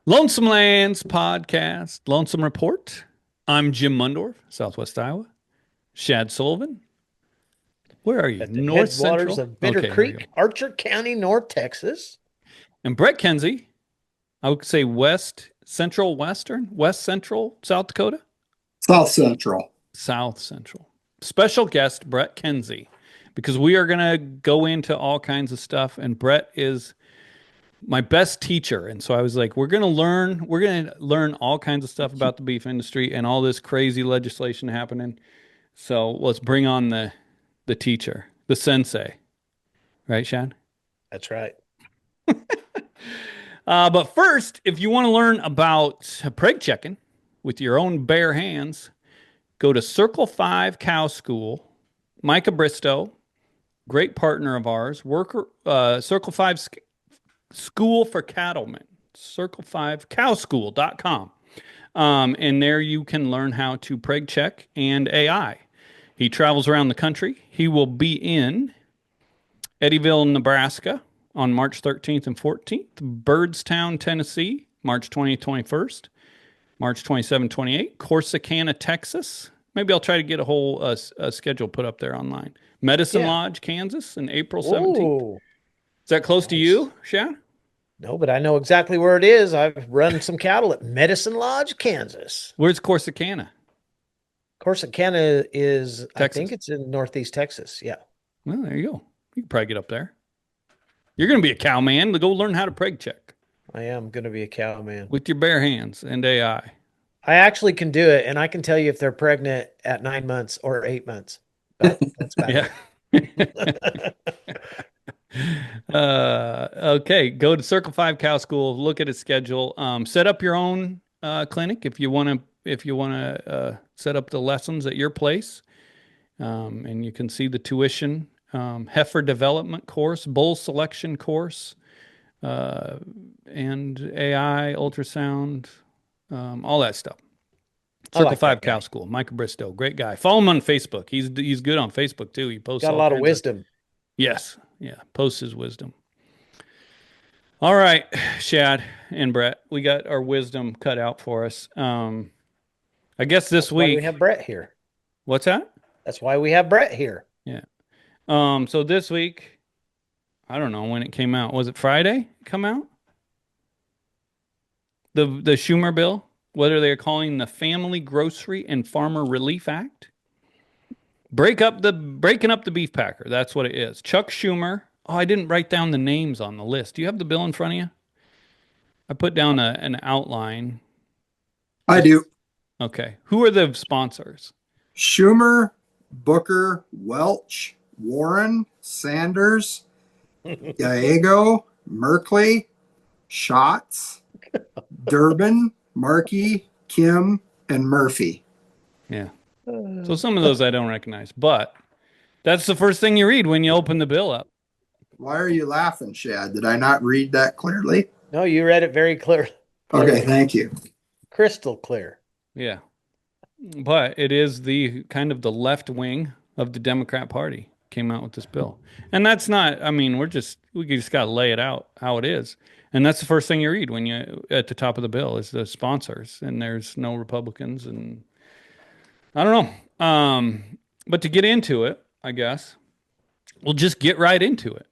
Lonesome Lands podcast, Lonesome Report. I'm Jim Mundorf, Southwest Iowa. Shad Sullivan, where are you? At the North headwaters Central? of Bitter Okay, there we go. Creek, Archer County, North Texas. And Brett Kenzy, I would say West Central Western, West Central, South Dakota, South Central. South Central. Special guest, Brett Kenzy, because we are going to go into all kinds of stuff. And Brett is my best teacher. And so I was like, we're going to learn all kinds of stuff about the beef industry and all this crazy legislation happening. So let's bring on the teacher, the sensei. Right, Shad? That's right. But first, if you want to learn about preg checking with your own bare hands, go to Circle 5 Cow School. Micah Bristow, great partner of ours, Circle 5 School for Cattlemen, circle5cowschool.com. And there you can learn how to preg check and AI. He travels around the country. He will be in Eddyville, Nebraska on March 13th and 14th, Byrdstown, Tennessee, March 20th, 21st, March 27th, 28th, Corsicana, Texas. Maybe I'll try to get a whole schedule put up there online. Medicine Lodge, Kansas, in April 17th. Ooh, Is that close to you, Shad? no, but I know exactly where it is. I've run some cattle at Medicine Lodge, Kansas. Where's Corsicana? Corsicana is, I Texas. think it's in Northeast Texas. Yeah. Well, there you go. You can probably get up there. You're going to be a cow man to go learn how to preg check I am going to be a cow man. with your bare hands and AI. I actually can do it, and I can tell you if they're pregnant at 9 months or 8 months. That's about Yeah. it. Okay. Go to Circle 5 Cow School. Look at its schedule. Set up your own clinic if you want to. If you want to set up the lessons at your place, and you can see the tuition, heifer development course, bull selection course, and AI, ultrasound, all that stuff. Circle like 5 that guy. Cow School. Micah Bristow, great guy. Follow him on Facebook. He's good on Facebook too. He posts Got a all lot of kinds wisdom. Yes. Yeah. Posts his wisdom. All right, Shad and Brett, we got our wisdom cut out for us. I guess this That's why week. we have Brett here. What's that? That's why we have Brett here. Yeah. So this week, I don't know when it came out. Was it Friday? Come out? The Schumer bill, whether they're calling the Family Grocery and Farmer Relief Act. Breaking up the beef packer. That's what it is. Chuck Schumer. Oh, I didn't write down the names on the list. Do you have the bill in front of you? I put down an outline. I do. Okay. Who are the sponsors? Schumer, Booker, Welch, Warren, Sanders, Gallego, Merkley, Schatz, Durbin, Markey, Kim, and Murphy. Yeah. So some of those I don't recognize, but that's the first thing you read when you open the bill up. Why are you laughing, Shad? Did I not read that clearly? No, you read it very clear. Okay, thank you. Crystal clear. Yeah. But it is the kind of the left wing of the Democrat Party came out with this bill. And that's not, I mean, we just got to lay it out how it is. And that's the first thing you read when you at the top of the bill is the sponsors, and there's no Republicans, and I don't know. But to get into it, I guess we'll just get right into it.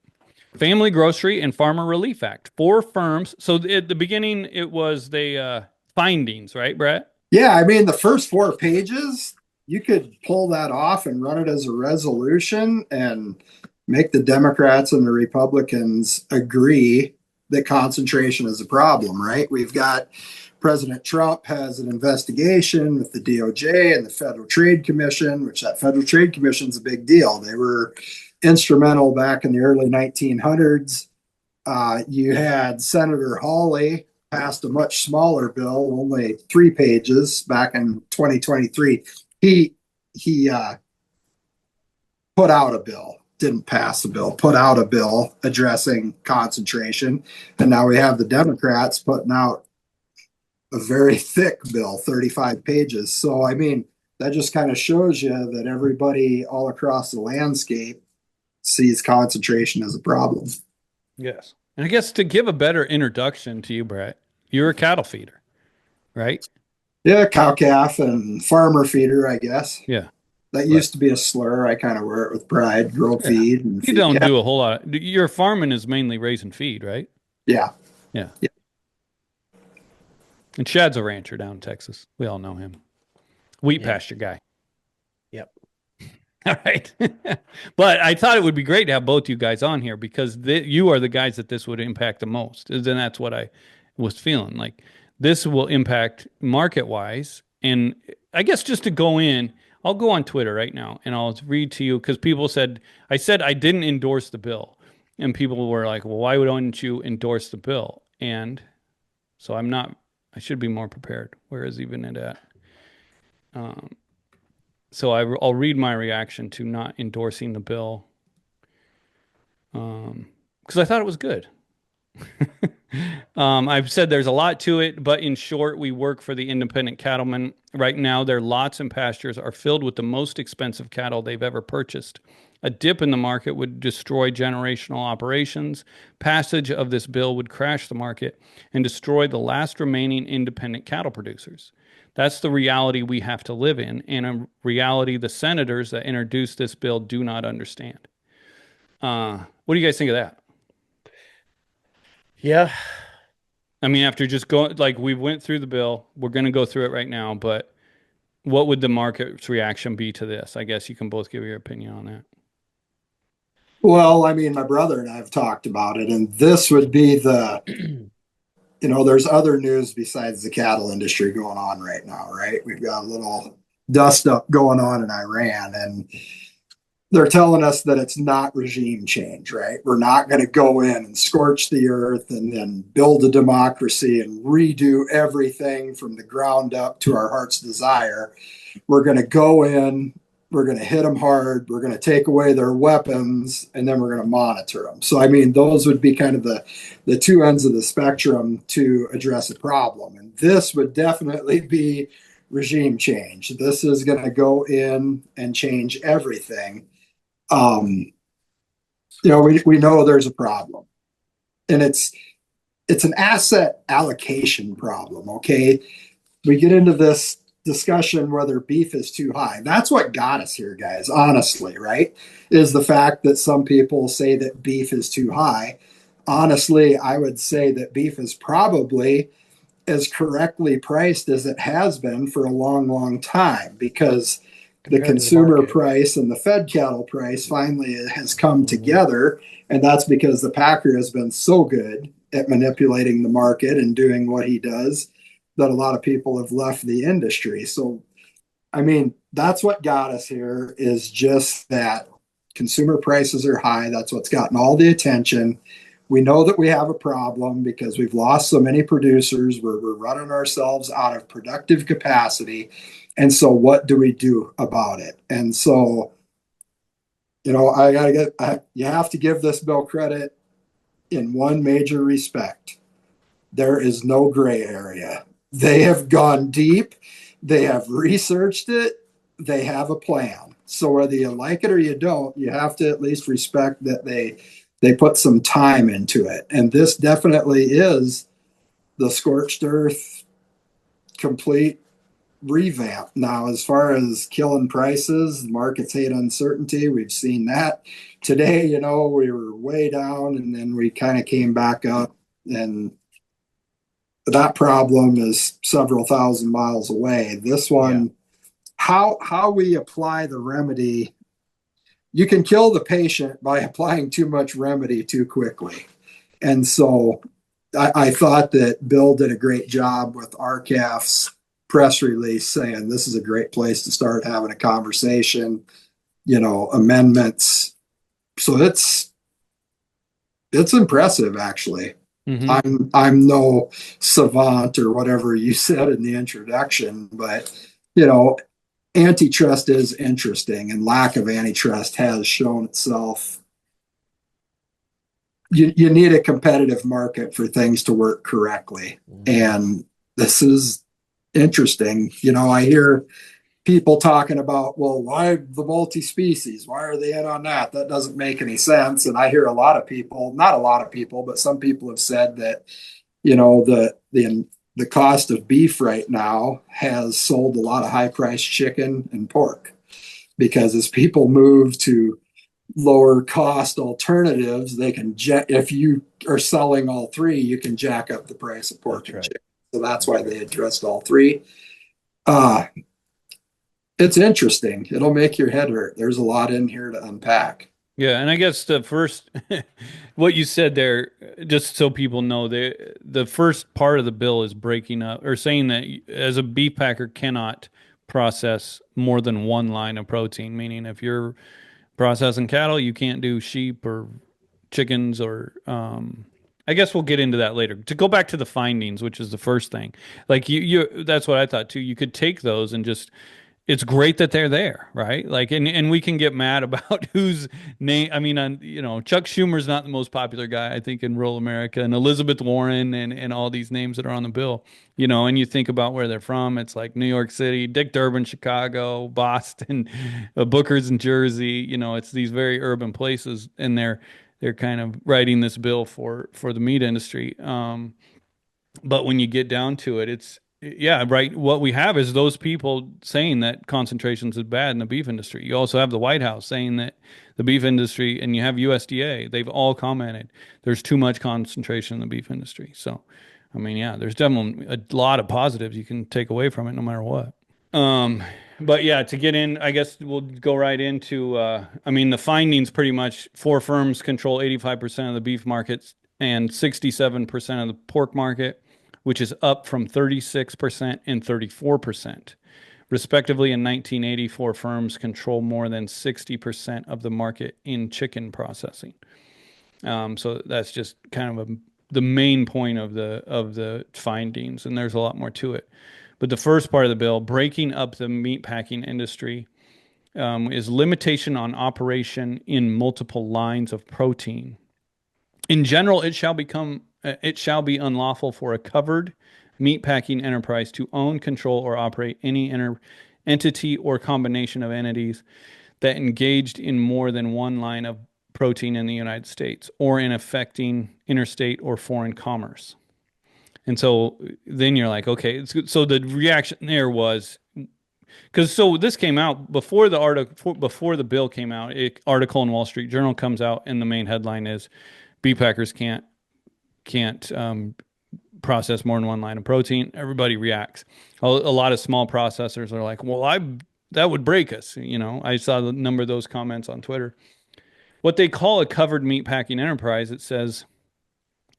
Family Grocery and Farmer Relief Act. 4 firms. So at the beginning, it was the findings, right, Brett? Yeah, I mean, the first 4 pages, you could pull that off and run it as a resolution and make the Democrats and the Republicans agree that concentration is a problem, right? We've got President Trump has an investigation with the DOJ and the Federal Trade Commission, which that Federal Trade Commission is a big deal. They were instrumental back in the early 1900s. You had Senator Hawley passed a much smaller bill, only 3 pages back in 2023. He put out a bill, didn't pass a bill, put out a bill addressing concentration. And now we have the Democrats putting out a very thick bill, 35 pages. So, I mean, that just kind of shows you that everybody all across the landscape sees concentration as a problem. Yes. And I guess to give a better introduction to you, Brett, You're a cattle feeder, right? Yeah, cow calf and farmer feeder, I guess. Yeah. That Right. used to be a slur. I kind of wear it with pride. Grow Yeah. feed and You feed don't calf. do a whole lot. Your farming is mainly raising feed, right? Yeah. Yeah. Yeah. And Shad's a rancher down in Texas. We all know him. Wheat Yeah. pasture guy. Yep. All right. But I thought it would be great to have both you guys on here because you are the guys that this would impact the most. And that's what I was feeling. Like this will impact market wise. And I guess just to go in, I'll go on Twitter right now and I'll read to you because people said, I said I didn't endorse the bill. And people were like, well, why wouldn't you endorse the bill? And so I should be more prepared. Where is even it at? Um, so I'll read my reaction to not endorsing the bill because I thought it was good. I've said there's a lot to it, but in short, we work for the independent cattlemen. Right now, their lots and pastures are filled with the most expensive cattle they've ever purchased. A dip in the market would destroy generational operations. Passage of this bill would crash the market and destroy the last remaining independent cattle producers. That's the reality we have to live in, and a reality the senators that introduced this bill do not understand. What do you guys think of that? Yeah. I mean, after just going, like, we went through the bill, we're going to go through it right now, but what would the market's reaction be to this? I guess you can both give your opinion on that. Well, I mean, my brother and I have talked about it, and this would be there's other news besides the cattle industry going on right now, right? We've got a little dust up going on in Iran, and they're telling us that it's not regime change, right? We're not going to go in and scorch the earth and then build a democracy and redo everything from the ground up to our heart's desire. We're going to go in, we're going to hit them hard, we're going to take away their weapons, and then we're going to monitor them. So, I mean, those would be kind of the two ends of the spectrum to address a problem. And this would definitely be regime change. This is going to go in and change everything. um, we know there's a problem, and it's an asset allocation problem. Okay, we get into this discussion whether beef is too high. That's what got us here, guys. Honestly, right? Is the fact that some people say that beef is too high. Honestly, I would say that beef is probably as correctly priced as it has been for a long, long time because the Compared to the consumer market. price and the fed cattle price finally has come Mhm. together. And that's because the packer has been so good at manipulating the market and doing what he does that a lot of people have left the industry. So, I mean, that's what got us here is just that consumer prices are high. That's what's gotten all the attention. We know that we have a problem because we've lost so many producers. We're running ourselves out of productive capacity. And so, what do we do about it? And so, I got to you have to give this bill credit in one major respect. There is no gray area. They have gone deep, they have researched it, they have a plan. So whether you like it or you don't, you have to at least respect that they put some time into it. And this definitely is the scorched earth complete revamp. Now, as far as killing prices, markets hate uncertainty. We've seen that. Today, we were way down and then we kind of came back up, and that problem is several thousand miles away. This Yeah. one, how we apply the remedy, you can kill the patient by applying too much remedy too quickly. And so I thought that Bill did a great job with RCAF's press release saying this is a great place to start having a conversation, amendments. So it's impressive actually. Mm-hmm. I'm no savant or whatever you said in the introduction, but you know, antitrust is interesting, and lack of antitrust has shown itself. You need a competitive market for things to work correctly, Mhm. and this is interesting. I hear people talking about, well, why the multi-species? Why are they in on that? That doesn't make any sense. And I hear a lot of people, not a lot of people, but some people have said that The cost of beef right now has sold a lot of high priced chicken and pork because as people move to lower cost alternatives, if you are selling all three, you can jack up the price of pork That's and right. chicken. So that's why they addressed all three. Uh, it's interesting. It'll make your head hurt. There's a lot in here to unpack. Yeah, and I guess the first what you said there, just so people know, the first part of the bill is breaking up or saying that as a beef packer cannot process more than one line of protein, meaning if you're processing cattle, you can't do sheep or chickens or I guess we'll get into that later. To go back to the findings, which is the first thing. Like you that's what I thought too. You could take those and just it's great that they're there, right? Like, and we can get mad about whose name. I mean, Chuck Schumer's not the most popular guy, I think, in rural America, and Elizabeth Warren and all these names that are on the bill, and you think about where they're from. It's like New York City, Dick Durbin, Chicago, Boston, Booker's in Jersey. It's these very urban places, and they're kind of writing this bill for the meat industry. But when you get down to it, it's yeah, right. What we have is those people saying that concentrations is bad in the beef industry. You also have the White House saying that the beef industry, and you have USDA. They've all commented there's too much concentration in the beef industry. So, I mean, yeah, there's definitely a lot of positives you can take away from it, no matter what. Um, but yeah, to get in, I guess we'll go right into. I mean, the findings pretty much four firms control 85% of the beef markets and 67% of the pork market, which is up from 36% and 34%. Respectively, in 1984, firms control more than 60% of the market in chicken processing. So that's just kind of the main point of the findings, and there's a lot more to it. But the first part of the bill, breaking up the meatpacking industry, is limitation on operation in multiple lines of protein. In general, it shall be unlawful for a covered meatpacking enterprise to own, control, or operate any entity or combination of entities that engaged in more than one line of protein in the United States or in affecting interstate or foreign commerce. And so then you're like, okay, so the reaction there was because so this came out before the article before the bill came out. Article in Wall Street Journal comes out, and the main headline is beef packers can't process more than one line of protein. Everybody reacts. A lot of small processors are like, well, I that would break us. I saw the number of those comments on Twitter. What they call a covered meat packing enterprise, it says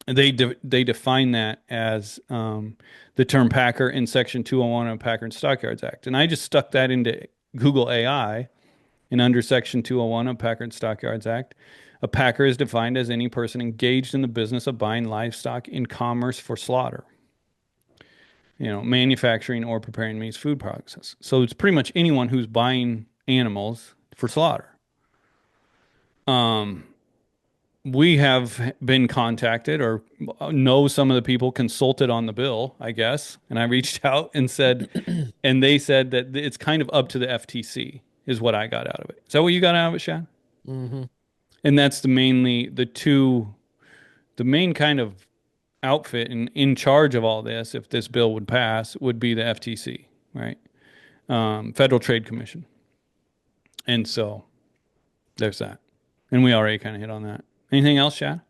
they define that as the term packer in Section 201 of Packer and Stockyards Act. And I just stuck that into Google AI, and under Section 201 of Packer and Stockyards Act, a packer is defined as any person engaged in the business of buying livestock in commerce for slaughter, manufacturing or preparing meats, food process. So it's pretty much anyone who's buying animals for slaughter. Um, we have been contacted or know some of the people consulted on the bill, I guess. And I reached out and said, and they said that it's kind of up to the FTC, is what I got out of it. Is that what you got out of it, Shad? Mm-hmm. And that's the main kind of outfit in charge of all this, if this bill would pass, would be the FTC, right? Federal Trade Commission. And so there's that. And we already kind of hit on that. Anything else, Shad?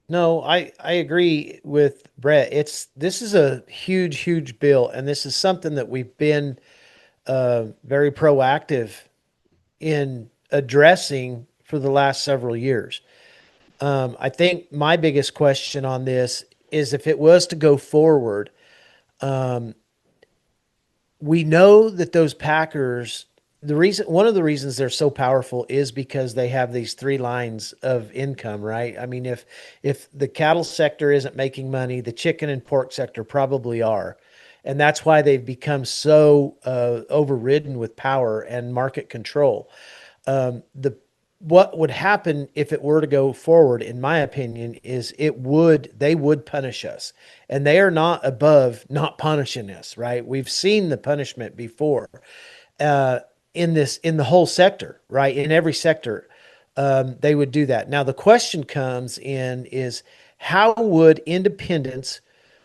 No, I agree with Brett. This is a huge, huge bill, and this is something that we've been very proactive in addressing for the last several years. I think my biggest question on this is if it was to go forward, um, we know that those Packers, one of the reasons they're so powerful is because they have these three lines of income, right? I mean, if the cattle sector isn't making money, the chicken and pork sector probably are. And that's why they've become so overridden with power and market control. The What would happen if it were to go forward, in my opinion, is they would punish us, and they are not above not punishing us, right? We've seen the punishment before, uh, in the whole sector, right? In every sector, they would do that. Now the question comes in is how would independents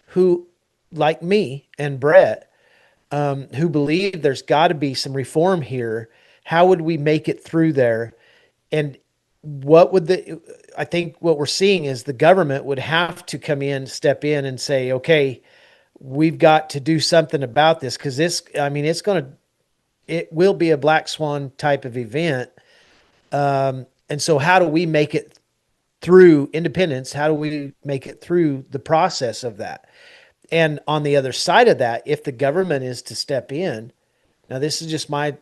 who, like me and Brett, who believe there's got to be some reform here, how would we make it through there? And what would I think what we're seeing is the government would have to come in, step in and say, okay, we've got to do something about this because this, I mean, it will be a black swan type of event. And so how do we make it through independence? How do we make it through the process of that? And on the other side of that, if the government is to step in, now this is just my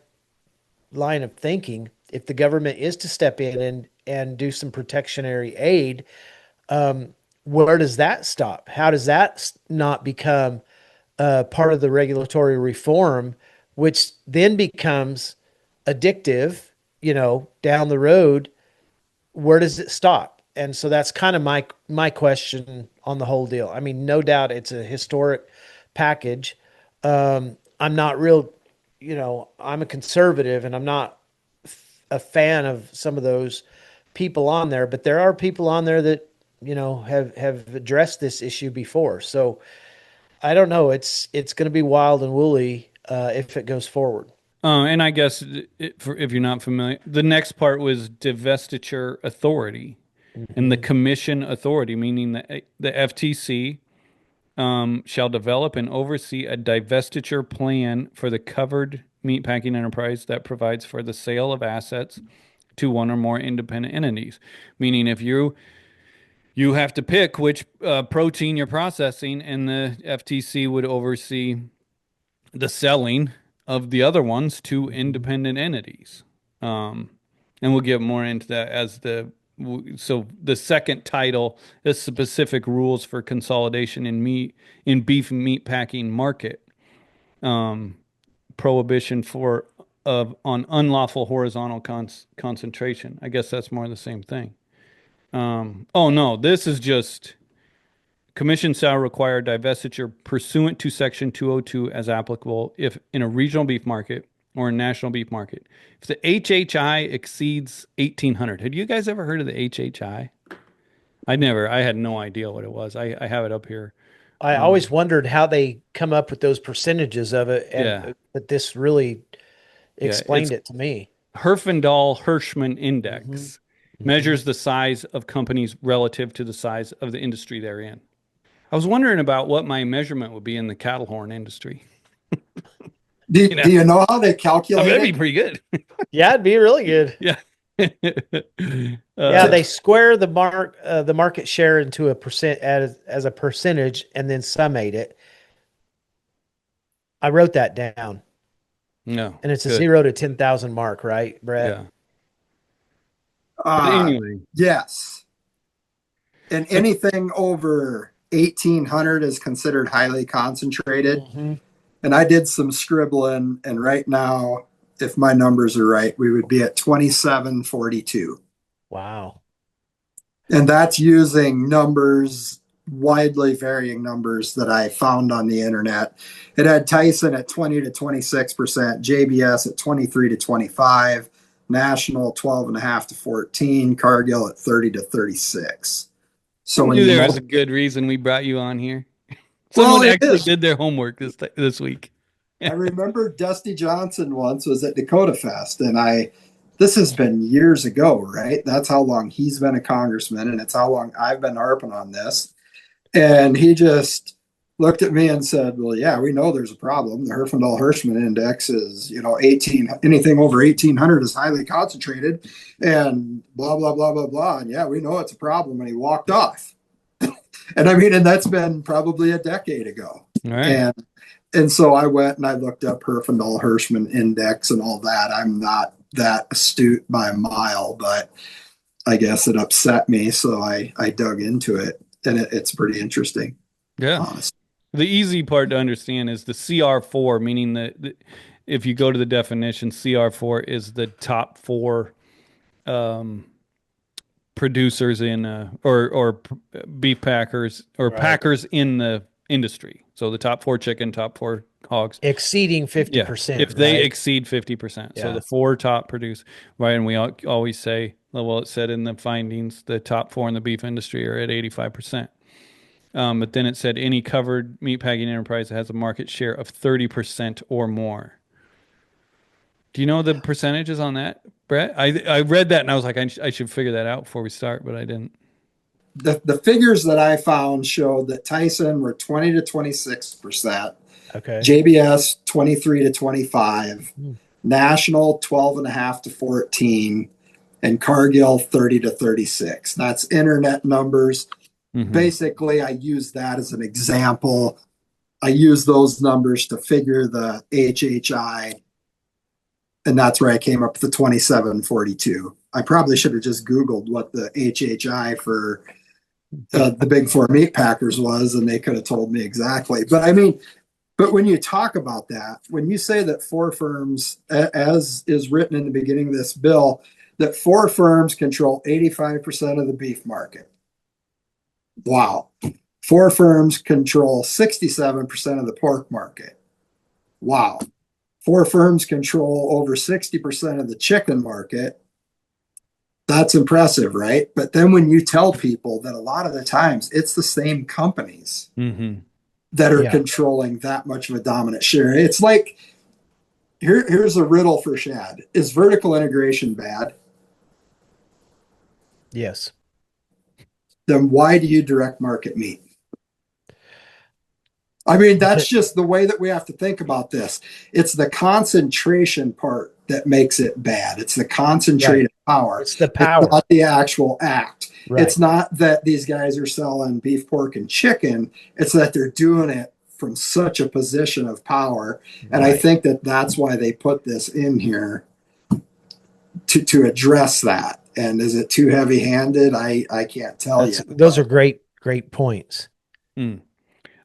line of thinking. If the government is to step in and do some protectionary aid, where does that stop? How does that not become part of the regulatory reform, which then becomes addictive, down the road? Where does it stop? And so that's kind of my question on the whole deal. I mean, no doubt it's a historic package. I'm not real, I'm a conservative and I'm not a fan of some of those people on there, but there are people on there that have addressed this issue before. So I don't know. It's going to be wild and woolly if it goes forward. And I guess if you're not familiar, the next part was divestiture authority and the Mm-hmm. commission authority, meaning that the FTC shall develop and oversee a divestiture plan for the covered meatpacking enterprise that provides for the sale of assets to one or more independent entities. Meaning, if you have to pick which protein you're processing, and the FTC would oversee the selling of the other ones to Mm-hmm. independent entities. Um, and we'll get more into that as so the second title is specific rules for consolidation in beef meat packing market. Um, Prohibition for of on unlawful horizontal concentration. I guess that's more the same thing. Oh no, this is just commission shall require divestiture pursuant to Section 202 as applicable if in a regional beef market or a national beef market. If the HHI exceeds 1800. Had you guys ever heard of the HHI? I had no idea what it was. I have it up here. I always wondered how they come up with those percentages of it, and Yeah. but this really Yeah. It's explained it to me. Herfindahl-Hirschman Hmm. Index Hmm. measures the size of companies relative to the size of the industry they're in. I was wondering about what my measurement would be in the cattle horn industry. Do, You know, do you know how they I mean, calculate that'd be it? pretty good. Yeah, it'd be really good. Yeah. Yeah, uh, they square the market share into a percent as a percentage, and then summate it. I wrote that down, no, and it's a good. 0 to 10,000 mark, right, Brett? Yeah. But Uh, anyway, yes. And so anything over 1800 is considered highly concentrated. Hmm. And I did some scribbling, and right now, if my numbers are right, we would be at 2742. Wow. And that's using numbers, widely varying numbers that I found on the internet. It had Tyson at 20 to 26%, JBS at 23 to 25, National 12.5 to 14, Cargill at 30 to 36. I So when knew you there was multiply, a good reason we brought you on here. well, Someone it actually is. did their homework this week. I remember Dusty Johnson once was at Dakota Fest, and this has been years ago, right? That's how long he's been a congressman, and it's how long I've been harping on this. And he just looked at me and said, "Well, yeah, we know there's a problem. The Herfindahl-Hirschman index is, 18, anything over 1800 is highly concentrated, and blah blah blah blah blah. And yeah, we know it's a problem." And he walked off. And I mean, and that's been probably a decade ago. All right. And so I went and I looked up Herfindahl-Hirschman index and all that. I'm not that astute by a mile, but I guess it upset me, so I dug into it, and it's pretty interesting, Yeah. honestly. The easy part to understand is the CR4, meaning that if you go to the definition, CR4 is the top four um, producers in or beef packers or Right. packers in the industry. So the top four chicken, top four hogs. Exceeding Yeah, 50%, if they right? exceed 50%. So Yeah. the four top produce, right? And we always say, well, it said in the findings, the top four in the beef industry are at 85%. But then it said any covered meatpacking enterprise that has a market share of 30% or more. Do you know the percentages on that, Brett? I read that and I was like, I should figure that out before we start, but I didn't. The figures that I found showed that Tyson were 20 to 26%, Okay. JBS 23 to 25, Hmm. National 12.5 to 14, and Cargill 30 to 36. That's internet numbers. Mm-hmm. Basically, I use that as an example. I use those numbers to figure the HHI, and that's where I came up with the 2742. I probably should have just Googled what the HHI for the big four meat packers was, and they could have told me exactly. But I mean, but when you talk about that, when you say that four firms, as is written in the beginning of this bill, that four firms control 85% of the beef market. Wow. Four firms control 67% of the pork market. Wow. Four firms control over 60% of the chicken market. That's impressive, right? But then when you tell people that a lot of the times it's the same companies Mm-hmm. that are Yeah. controlling that much of a dominant share, it's like here's a riddle for Shad. Is vertical integration bad? Yes. Then why do you direct market meat? I mean, Because, that's just the way that we have to think about this. It's the concentration part that makes it bad. It's the right. concentrated power. It's the It's power. not the actual act. Right. It's not that these guys are selling beef, pork, and chicken. It's that they're doing it from such a position of power. And I Right. think that that's why they put this in here to address that. And is it too heavy handed? I can't tell you. Those are great points. Mm.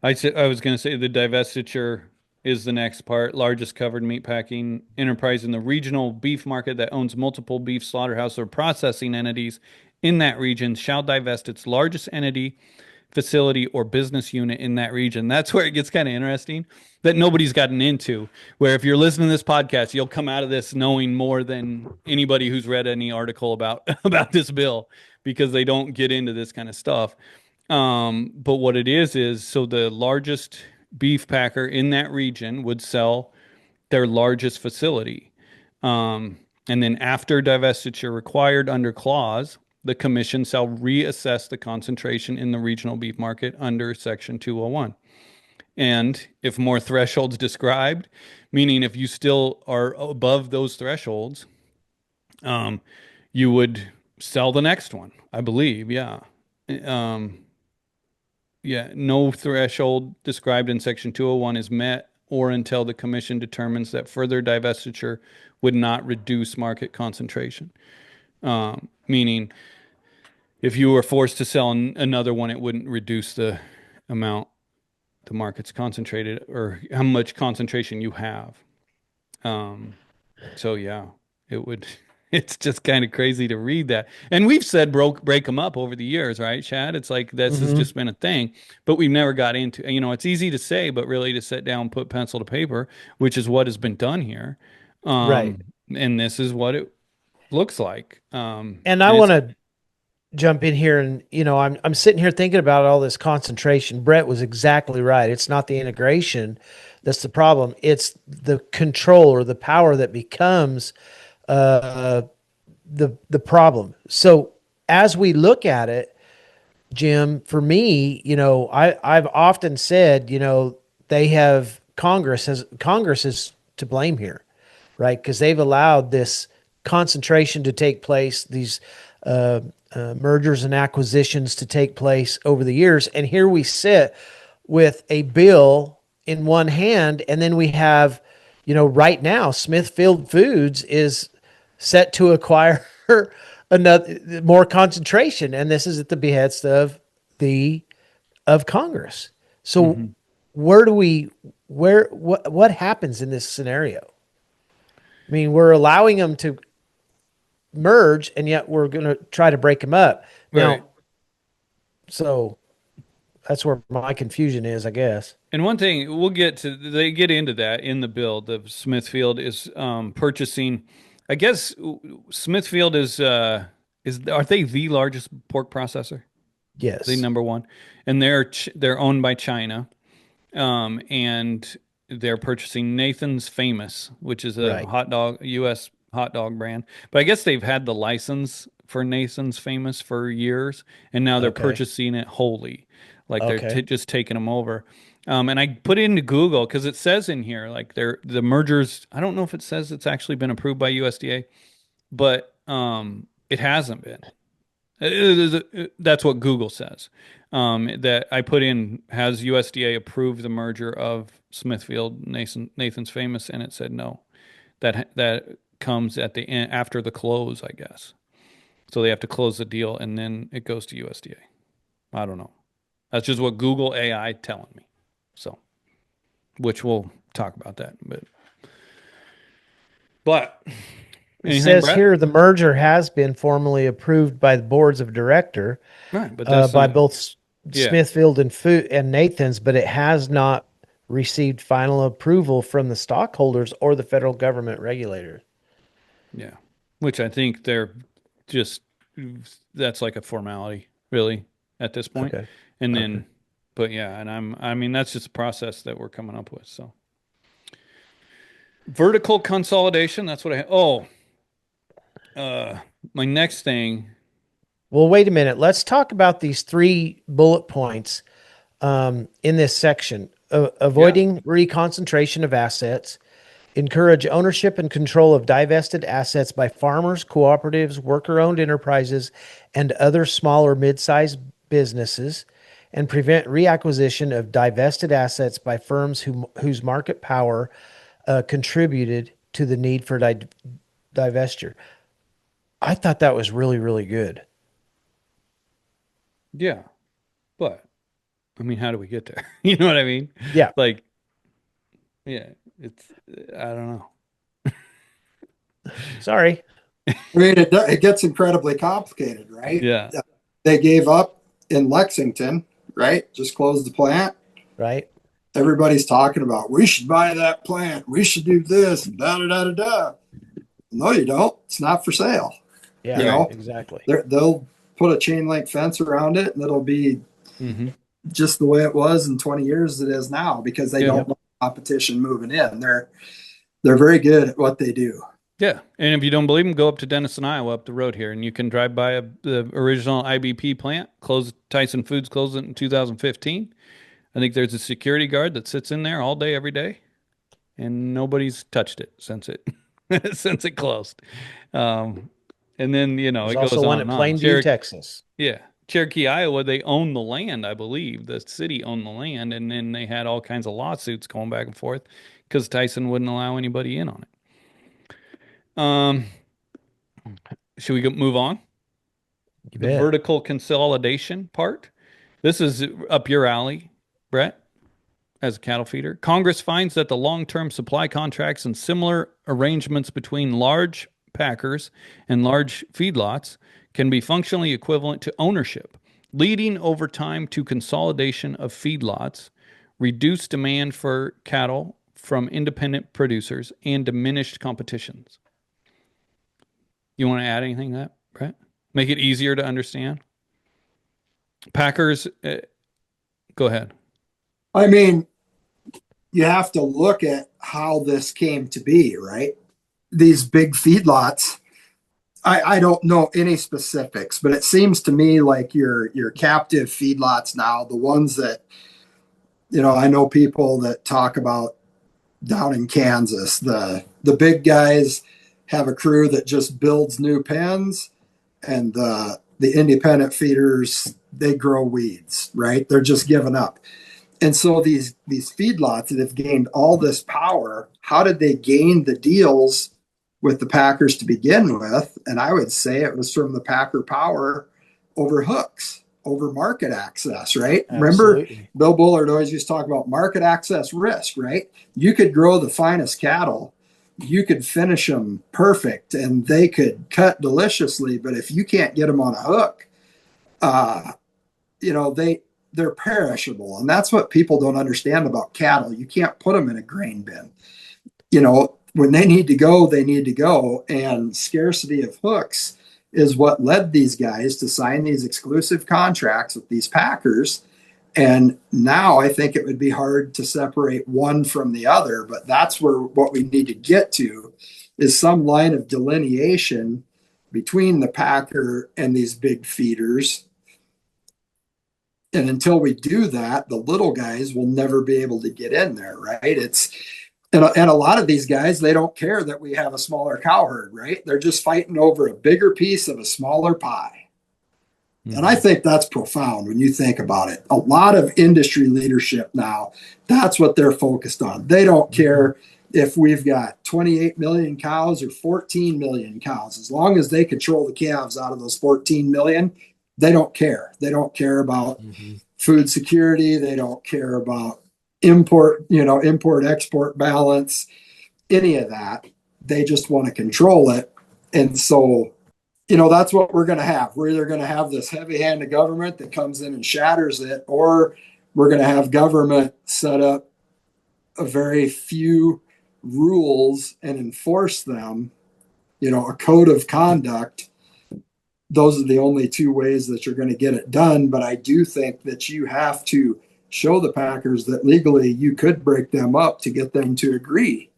I was going to say the divestiture is the next part. Largest covered meatpacking enterprise in the regional beef market that owns multiple beef slaughterhouse or processing entities in that region shall divest its largest entity, facility, or business unit in that region. That's where it gets kind of interesting that nobody's gotten into. Where if you're listening to this podcast, you'll come out of this knowing more than anybody who's read any article about about this bill because they don't get into this kind of stuff. But what it is so the largest beef packer in that region would sell their largest facility. And then after divestiture required under clause, the commission shall reassess the concentration in the regional beef market under section 201. And if more thresholds described, meaning if you still are above those thresholds, um, you would sell the next one, I believe. Yeah. Um, yeah, no threshold described in Section 201 is met or until the commission determines that further divestiture would not reduce market concentration. Meaning, if you were forced to sell another one, it wouldn't reduce the amount the market's concentrated or how much concentration you have. Um, so yeah, it would. It's just kind of crazy to read that. And we've said break them up over the years, right, Chad? It's like this has Hmm. just been a thing, but we've never got into, it's easy to say, but really to sit down, put pencil to paper, which is what has been done here. Right. And this is what it looks like. And I And want it's to jump in here and I'm sitting here thinking about all this concentration. Brett was exactly right. It's not the integration that's the problem. It's the control or the power that becomes uh the problem. So as we look at it, Jim, for me, I've often said, they have Congress is to blame here, right? Because they've allowed this concentration to take place, these uh, mergers and acquisitions to take place over the years. And here we sit with a bill in one hand, and then we have, right now, Smithfield Foods is set to acquire another more concentration, and this is at the behest of the of Congress. So mhm. where do we where what happens in this scenario? I mean, we're allowing them to merge, and yet we're going to try to break them up Right. now. So That's where my confusion is, I guess. And one thing we'll get to, they get into that in the bill. The Smithfield is purchasing. I guess Smithfield is are they the largest pork processor? The Yes. number one, and they're owned by China. And they're purchasing Nathan's Famous, which is a Right. hot dog, U.S. hot dog brand. But I guess they've had the license for Nathan's Famous for years, and now they're Okay. purchasing it wholly, like they're Okay. just taking them over. And I put it into Google because it says in here like the mergers. I don't know if it says it's actually been approved by USDA, but it hasn't been. That's what Google says. That I put in, has USDA approved the merger of Smithfield Nathan's Famous, and it said no. That comes at the end after the close, I guess. So they have to close the deal, and then it goes to USDA. I don't know. That's just what Google AI telling me. So, which we'll talk about that, but It anything, says Brett? here the merger has been formally approved by the boards of director Right, but that's by not. both Yeah, Smithfield and Nathan's, but it has not received final approval from the stockholders or the federal government regulator. yeah. Which I think they're just that's like a formality, really, at this point. Okay. And Okay. then, but yeah, and I mean, that's just a process that we're coming up with. So vertical consolidation, that's what uh, my next thing. Well, wait a minute. Let's talk about these three bullet points in this section. Yeah, Avoiding reconcentration of assets, encourage ownership and control of divested assets by farmers, cooperatives, worker-owned enterprises, and other small or mid-sized businesses, and prevent reacquisition of divested assets by firms whose market power contributed to the need for divestiture. I thought that was really, really good. yeah. But I mean, how do we get there? You know what I mean? Yeah. Like, yeah, it's, I don't know. Sorry. I mean, it gets incredibly complicated, right? Yeah, They gave up in Lexington, right? Just closed the plant. Right. Everybody's talking about we should buy that plant, we should do this, da da da da da. No, you don't. It's not for sale. You Yeah. right. know, Exactly. they'll put a chain link fence around it, and it'll be hmm just the way it was in 20 years it is now because they Yeah, don't want competition moving in. They're very good at what they do. yeah. And if you don't believe them, go up to Denison, Iowa, up the road here, and you can drive by the original IBP plant. Closed Tyson Foods closed it in 2015. I think there's a security guard that sits in there all day, every day, and nobody's touched it since it since it closed. Um, and then There's it also goes one on at and on. Plainview, Texas. Yeah, Cherokee, Iowa, they own the land, I believe. The city owned the land, and then they had all kinds of lawsuits going back and forth because Tyson wouldn't allow anybody in on it. Um, should we move on? You The bet. vertical consolidation part. This is up your alley, Brett, as a cattle feeder. Congress finds that the long-term supply contracts and similar arrangements between large packers and large feedlots can be functionally equivalent to ownership, leading over time to consolidation of feedlots, reduced demand for cattle from independent producers, and diminished competitions. You want to add anything to that, Brett? Make it easier to understand? Packers, go ahead. I mean, you have to look at how this came to be, right? These big feedlots. I don't know any specifics, but it seems to me like your captive feedlots now, the ones that I know people that talk about down in Kansas, the big guys have a crew that just builds new pens, and the independent feeders they grow weeds, right? They're just giving up. And so these feedlots that have gained all this power, how did they gain the deals with the Packers to begin with? And I would say it was from the Packer power over hooks, over market access, right? Remember, Absolutely. Bill Bullard always used to talk about market access risk, right? You could grow the finest cattle, you could finish them perfect, and they could cut deliciously. But if you can't get them on a hook, uh, they they're perishable. And that's what people don't understand about cattle. You can't put them in a grain bin. When they need to go, they need to go. And scarcity of hooks is what led these guys to sign these exclusive contracts with these packers. And now I think it would be hard to separate one from the other, but that's where what we need to get to is some line of delineation between the packer and these big feeders. And until we do that, the little guys will never be able to get in there, right? And a lot of these guys, they don't care that we have a smaller cow herd, right? They're just fighting over a bigger piece of a smaller pie. And I Mhm. think that's profound when you think about it. A lot of industry leadership now, that's what they're focused on. They don't care if we've got 28 million cows or 14 million cows. As long as they control the calves out of those 14 million, they don't care. They don't care about Mhm. food security. They don't care about import export balance, any of that. They just want to control it. And so that's what we're going to have. We're either going to have this heavy handed government that comes in and shatters it, or we're going to have government set up a very few rules and enforce them, a code of conduct. Those are the only two ways that you're going to get it done. But I do think that you have to show the packers that legally you could break them up to get them to agree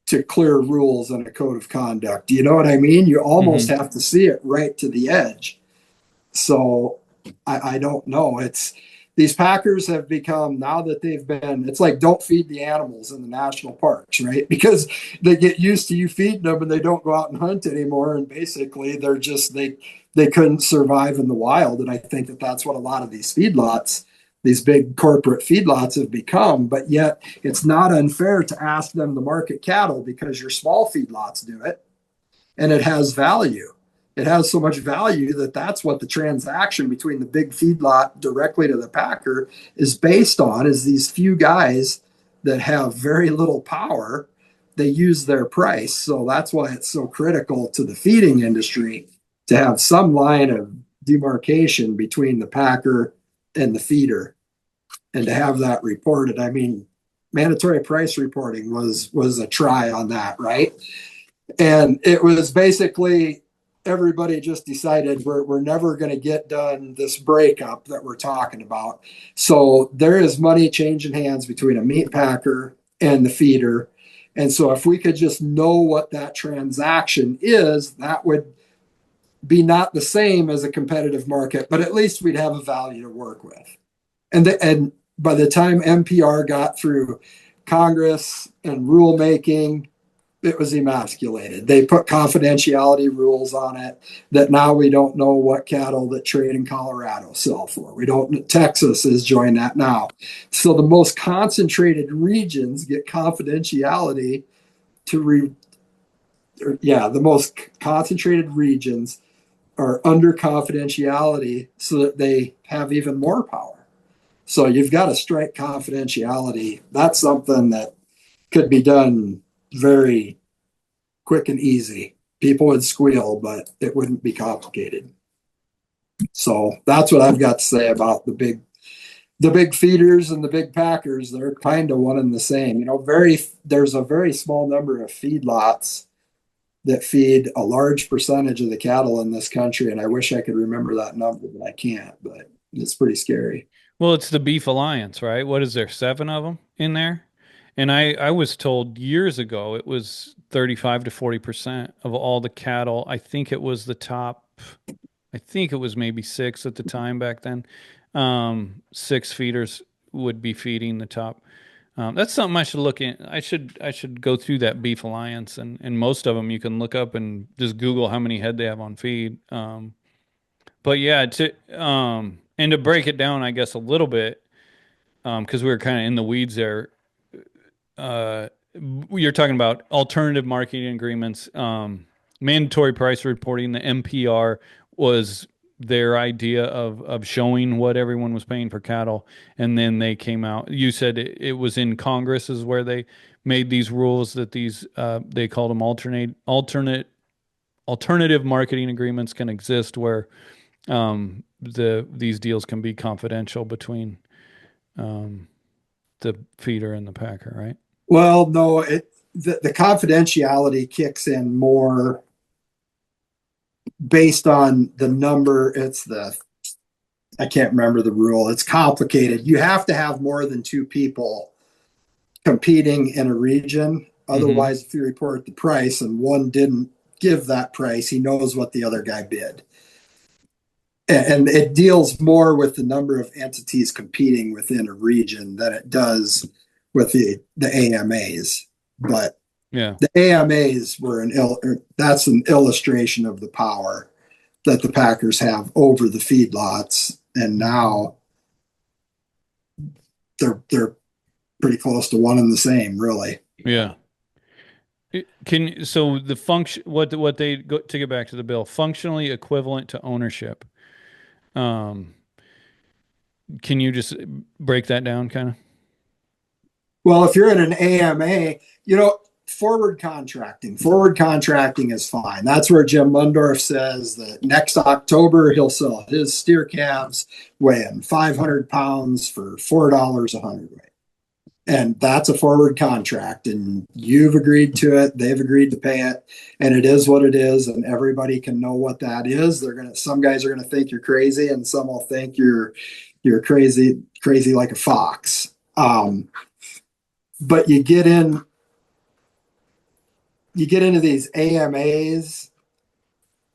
to clear rules and a code of conduct. Do you know what I mean? You almost Mhm. have to see it right to the edge. So I don't know. It's these packers have become, now that they've been, it's like don't feed the animals in the national parks, right? Because they get used to you feeding them and they don't go out and hunt anymore. And basically they couldn't survive in the wild. And I think that that's what a lot of these big corporate feedlots have become. But yet it's not unfair to ask them to market cattle because your small feedlots do it and it has value. It has so much value that that's what the transaction between the big feedlot directly to the packer is based on, is these few guys that have very little power. They use their price. So that's why it's so critical to the feeding industry to have some line of demarcation between the packer and the feeder and to have that reported. I mean, mandatory price reporting was a try on that, right? And it was basically everybody just decided we're never going to get done this breakup that we're talking about. So there is money changing hands between a meat packer and the feeder. And so if we could just know what that transaction is, that would be not the same as a competitive market, but at least we'd have a value to work with. And by the time NPR got through Congress and rulemaking, it was emasculated. They put confidentiality rules on it that now we don't know what cattle that trade in Colorado sell for. We don't. Texas has joined that now. So the most concentrated regions get confidentiality to the most concentrated regions are under confidentiality so that they have even more power. So you've got to strike confidentiality. That's something that could be done very quick and easy. People would squeal, but it wouldn't be complicated. So that's what I've got to say about the big feeders and the big packers. They're kind of one and the same. There's a very small number of feedlots that feed a large percentage of the cattle in this country, and I wish I could remember that number, but I can't. But it's pretty scary. Well, it's the Beef Alliance, right? What is there, seven of them in there? And I was told years ago it was 35 to 40% of all the cattle. I think it was the top, I think it was maybe six at the time back then. Six feeders would be feeding the top. That's something I should look in. I should go through that Beef Alliance, and most of them you can look up and just Google how many head they have on feed. But yeah, and to break it down, I guess a little bit, because we were kind of in the weeds there. Uh, you're talking about alternative marketing agreements, mandatory price reporting. The MPR was their idea of showing what everyone was paying for cattle, and then they came out. You said it was in Congress is where they made these rules that these they called them alternative marketing agreements can exist where these deals can be confidential between um, the feeder and the packer, right? Well, no, the confidentiality kicks in more based on the number. I can't remember the rule. It's complicated. You have to have more than two people competing in a region. Mm-hmm. Otherwise, if you report the price and one didn't give that price, he knows what the other guy bid. And it deals more with the number of entities competing within a region than it does with the AMAs. But Yeah. the AMAs that's an illustration of the power that the Packers have over the feedlots. And now they're pretty close to one and the same, really. Yeah. So the function what they go to get back to the bill, functionally equivalent to ownership. Um, can you just break that down kind of? Well, if you're in an AMA, forward contracting is fine. That's where Jim Mundorf says that next October he'll sell his steer calves weighing 500 pounds for $4 a hundredweight. And that's a forward contract, and you've agreed to it. They've agreed to pay it, and it is what it is. And everybody can know what that is. Some guys are gonna think you're crazy, and some will think you're crazy like a fox. But you get into these AMAs.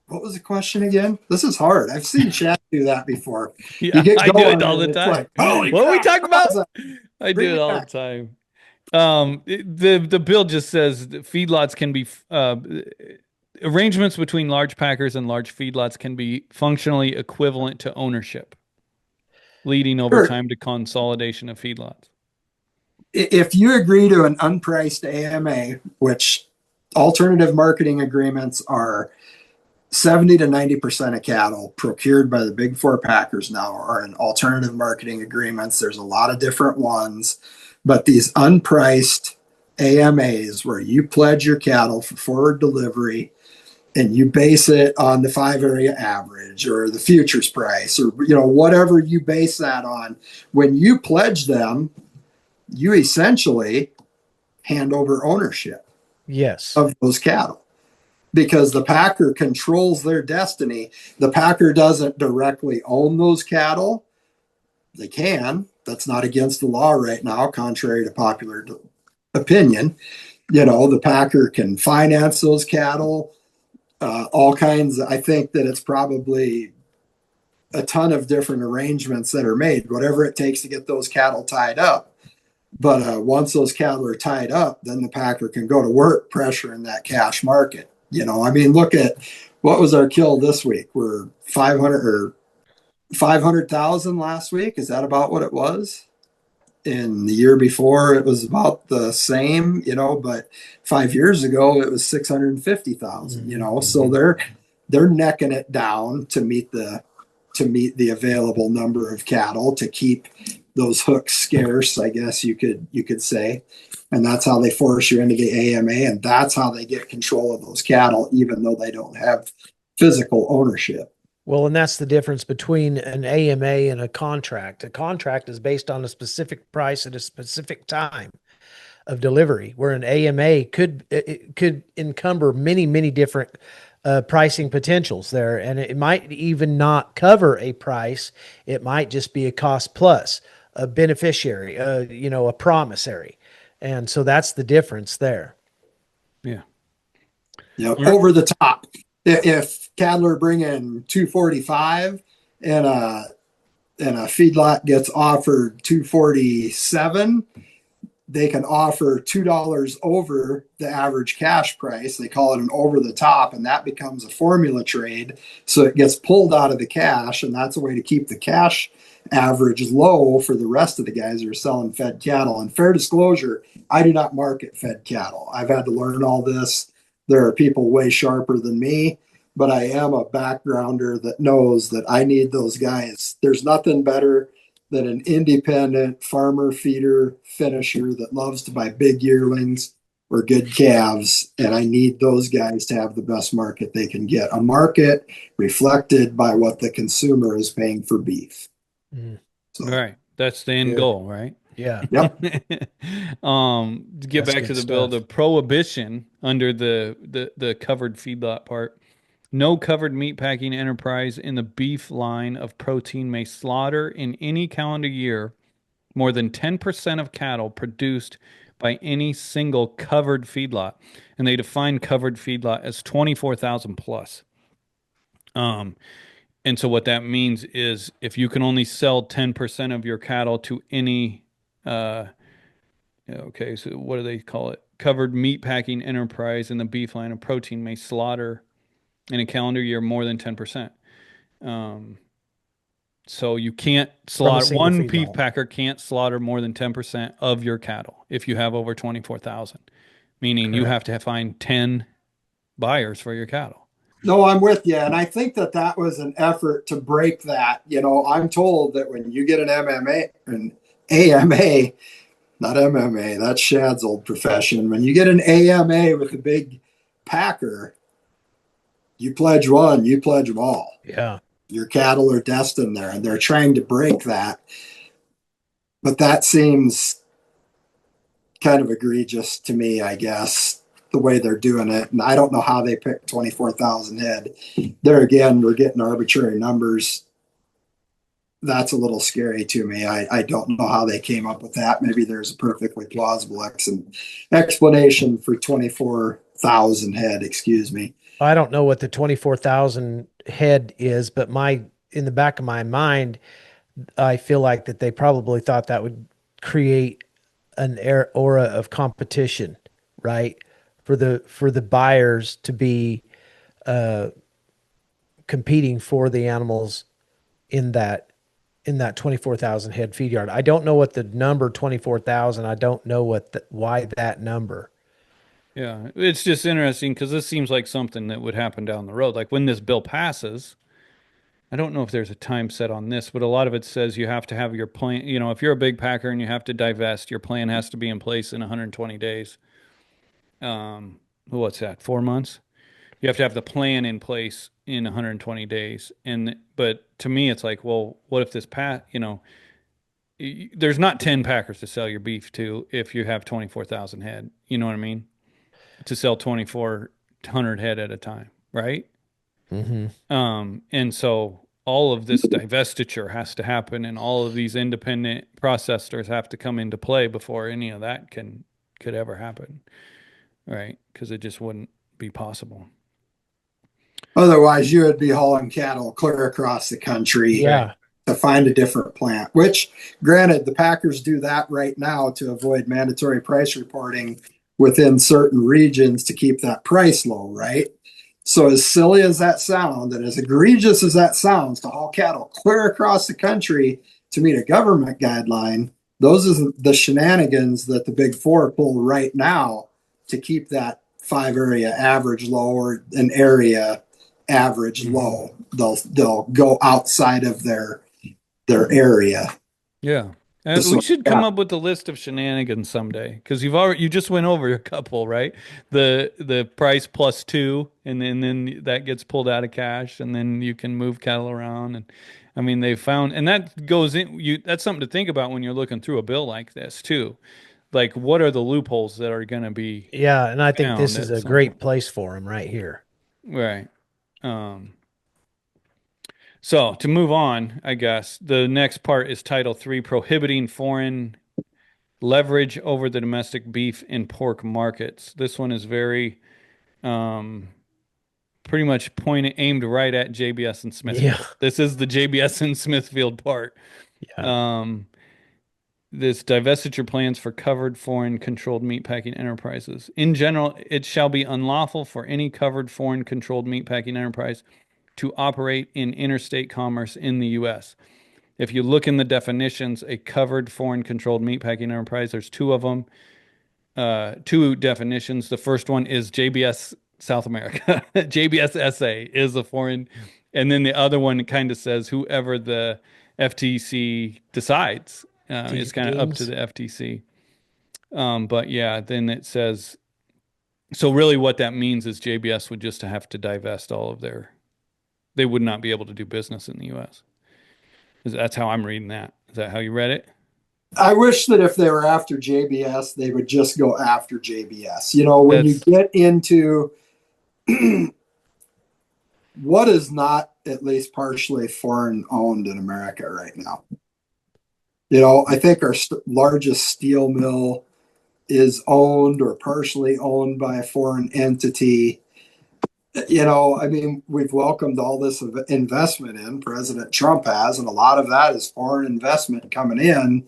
What was the question again? This is hard. I've seen Shad do that before. You Yeah, get I do it going all the and it's time. like, holy What are we crap, talking about? I do bring it me all the back. time. The bill just says that feedlots can be arrangements between large packers and large feedlots can be functionally equivalent to ownership, leading over Sure. time to consolidation of feedlots. If you agree to an unpriced AMA, which alternative marketing agreements are 70 to 90% of cattle procured by the big four packers now are in alternative marketing agreements. There's a lot of different ones, but these unpriced AMAs where you pledge your cattle for forward delivery and you base it on the 5 area average or the futures price or whatever you base that on, when you pledge them, you essentially hand over ownership Yes. of those cattle because the packer controls their destiny. The packer doesn't directly own those cattle. They can. That's not against the law right now, contrary to popular opinion. The packer can finance those cattle, all kinds. I think that it's probably a ton of different arrangements that are made, whatever it takes to get those cattle tied up. But once those cattle are tied up, then the packer can go to work pressuring that cash market. I mean, look at what was our kill this week? We're 500 or 500,000 last week. Is that about what it was? In the year before, it was about the same, but 5 years ago, it was 650,000, So they're necking it down to meet the available number of cattle to keep those hooks scarce, I guess you could say. And that's how they force you into the AMA, and that's how they get control of those cattle, even though they don't have physical ownership. Well, and that's the difference between an AMA and a contract. A contract is based on a specific price at a specific time of delivery, where an AMA could encumber many different pricing potentials there, and it might even not cover a price. It might just be a cost plus, a beneficiary, a promissory, and so that's the difference there. Yeah. Over the top. If cattle are bringing 245 and a feedlot gets offered 247, they can offer $2 over the average cash price. They call it an over the top, and that becomes a formula trade. So it gets pulled out of the cash, and that's a way to keep the cash average low for the rest of the guys who are selling fed cattle. And fair disclosure, I do not market fed cattle. I've had to learn all this. There are people way sharper than me, but I am a backgrounder that knows that I need those guys. There's nothing better than an independent farmer feeder finisher that loves to buy big yearlings or good calves, and I need those guys to have the best market they can get. A market reflected by what the consumer is paying for beef. Mm, So, Right. That's the end good. goal, right? Yeah, yep. To get that's back to good the bill, the stuff. prohibition under the covered feedlot part, no covered meat packing enterprise in the beef line of protein may slaughter in any calendar year more than 10% of cattle produced by any single covered feedlot. And they define covered feedlot as 24,000 plus. Um, and so what that means is if you can only sell 10% of your cattle to any, uh, okay, so what do they call it? Covered meat packing enterprise in the beef line of protein may slaughter in a calendar year more than 10%. Um, so you can't From a slaughter, single one beef feedlot. packer can't slaughter more than 10% of your cattle if you have over 24,000, meaning you have Correct. to find 10 buyers for your cattle. No, I'm with you. And I think that that was an effort to break that. I'm told that when you get an MMA, an AMA, not MMA, that's Shad's old profession. When you get an AMA with a big packer, you pledge one, you pledge them all. Yeah. Your cattle are destined there, and they're trying to break that. But that seems kind of egregious to me, I guess, the way they're doing it. And I don't know how they picked 24,000 head. There again, we're getting arbitrary numbers. That's a little scary to me. I don't know how they came up with that. Maybe there's a perfectly plausible explanation for 24,000 head, excuse me. I don't know what the 24,000 head is, but in the back of my mind, I feel like that they probably thought that would create an aura of competition, right? For the buyers to be uh, competing for the animals in that 24,000 head feed yard. I don't know what the number 24,000. I don't know why that number. Yeah, it's just interesting because this seems like something that would happen down the road. Like when this bill passes, I don't know if there's a time set on this, but a lot of it says you have to have your plan. If you're a big packer and you have to divest, your plan has to be in place in 120 days. What's that? 4 months? You have to have the plan in place in 120 days. But to me, it's like, well, what if this there's not 10 packers to sell your beef to if you have 24,000 head. You know what I mean? To sell 2,400 head at a time, right? Mm-hmm. And so all of this divestiture has to happen, and all of these independent processors have to come into play before any of that could ever happen, right? Because it just wouldn't be possible. Otherwise, you would be hauling cattle clear across the country Right. Yeah. to find a different plant, which, granted, the Packers do that right now to avoid mandatory price reporting within certain regions to keep that price low, right? So, as silly as that sounds, and as egregious as that sounds to haul cattle clear across the country to meet a government guideline, those are the shenanigans that the big four pull right now to keep that 5 area average low, or an area average Mm-hmm. low. They'll go outside of their area. Yeah. We So should come yeah, up with a list of shenanigans someday because you just went over a couple, right? The price plus two, and then that gets pulled out of cash, and then you can move cattle around. And I mean, they found, and that goes in. That's something to think about when you're looking through a bill like this too. Like, what are the loopholes that are going to be Yeah, and I think found this is at a some point? great place for them right here. Right. Um, so to move on, I guess the next part is Title III, prohibiting foreign leverage over the domestic beef and pork markets. This one is very um, pretty much aimed right at JBS and Yeah. Smithfield. This is the JBS and Smithfield part. Yeah. Um, this divestiture plans for covered foreign controlled meatpacking enterprises. In general, it shall be unlawful for any covered foreign controlled meatpacking enterprise to operate in interstate commerce in the U.S. If you look in the definitions, a covered foreign controlled meatpacking enterprise, there's two of them, two definitions. The first one is JBS South America. JBS SA is a foreign, and then the other one kind of says whoever the FTC decides. It's kind of up to Deems. the FTC. But yeah, then it says So really what that means is JBS would just have to divest all of they would not be able to do business in the US. That's how I'm reading that. Is that how you read it? I wish that if they were after JBS, they would just go after JBS. You know, when you That's get into what is not at least partially foreign owned in America right now. You know, I think our largest steel mill is owned or partially owned by a foreign entity. You know, I mean, we've welcomed all this investment in, President Trump has, and a lot of that is foreign investment coming in.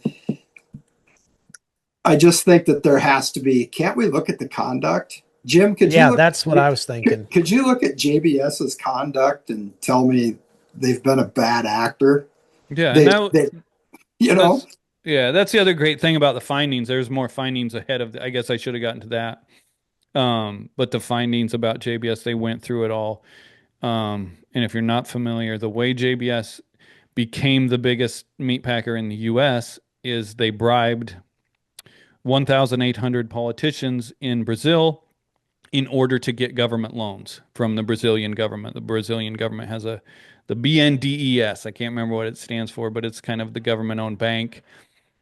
I just think that there has to be, can't we look at the conduct? Jim, Yeah, that's what I was thinking. could you look at JBS's conduct and tell me they've been a bad actor? yeah, and They you know, that's yeah, that's the other great thing about the findings. There's more findings ahead of I guess I should have gotten to that. But the findings about JBS, they went through it all. And if you're not familiar, the way JBS became the biggest meat packer in the US is they bribed 1,800 politicians in Brazil in order to get government loans from the Brazilian government. The Brazilian government has the BNDES. I can't remember what it stands for, but it's kind of the government owned bank.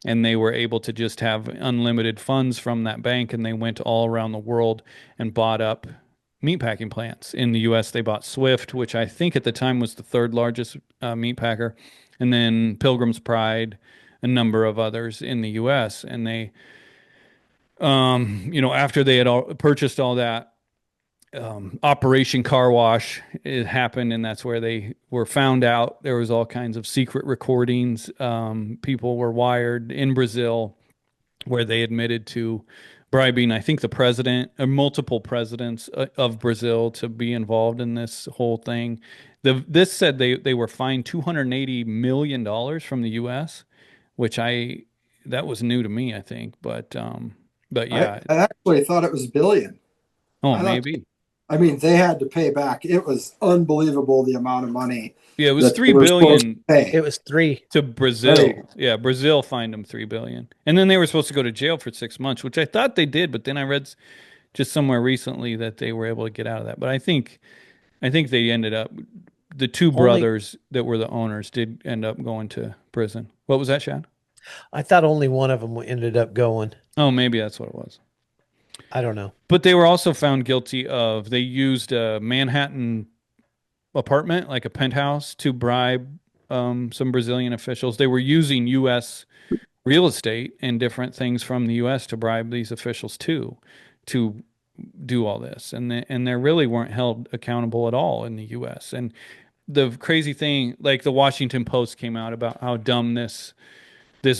And they were able to just have unlimited funds from that bank. And they went all around the world and bought up meatpacking plants. In the US, they bought Swift, which I think at the time was the third largest meat packer, and then Pilgrim's Pride, a number of others in the US. And they, after they had purchased all that, Operation Car Wash, it happened, and that's where they were found out. There was all kinds of secret recordings. People were wired in Brazil where they admitted to bribing, I think, the president or multiple presidents of Brazil to be involved in this whole thing. This said they were fined $280 million from the U.S., which that was new to me, I think. But yeah, I actually thought it was a billion. oh, I thought, maybe. I mean, they had to pay back. It was unbelievable the amount of money Yeah, it was that they three were supposed to billion It pay. was three. to Right. Brazil. Yeah, Brazil fined them 3 billion, and then they were supposed to go to jail for 6 months, which I thought they did. But then I read just somewhere recently that they were able to get out of that. But I think they ended up the two Only brothers that were the owners did end up going to prison. What was that, Shad? I thought only one of them ended up going. Oh, maybe that's what it was. I don't know. But they were also found guilty of they used a Manhattan apartment, like a penthouse, to bribe some Brazilian officials. They were using U.S. real estate and different things from the U.S. to bribe these officials too, to do all this, and they really weren't held accountable at all in the U.S. And the crazy thing, like the Washington Post came out about how dumb this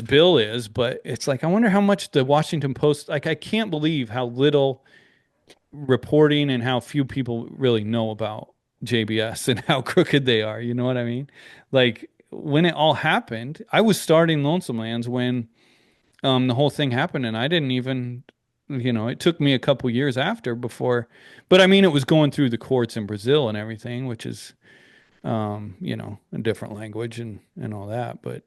bill is, but it's like I wonder how much the Washington Post, like I can't believe how little reporting and how few people really know about JBS and how crooked they are. You know what I mean? Like when it all happened, I was starting Lonesome Lands when the whole thing happened, and I didn't even, it took me a couple years after before, but I mean, it was going through the courts in Brazil and everything, which is, a different language and all that, but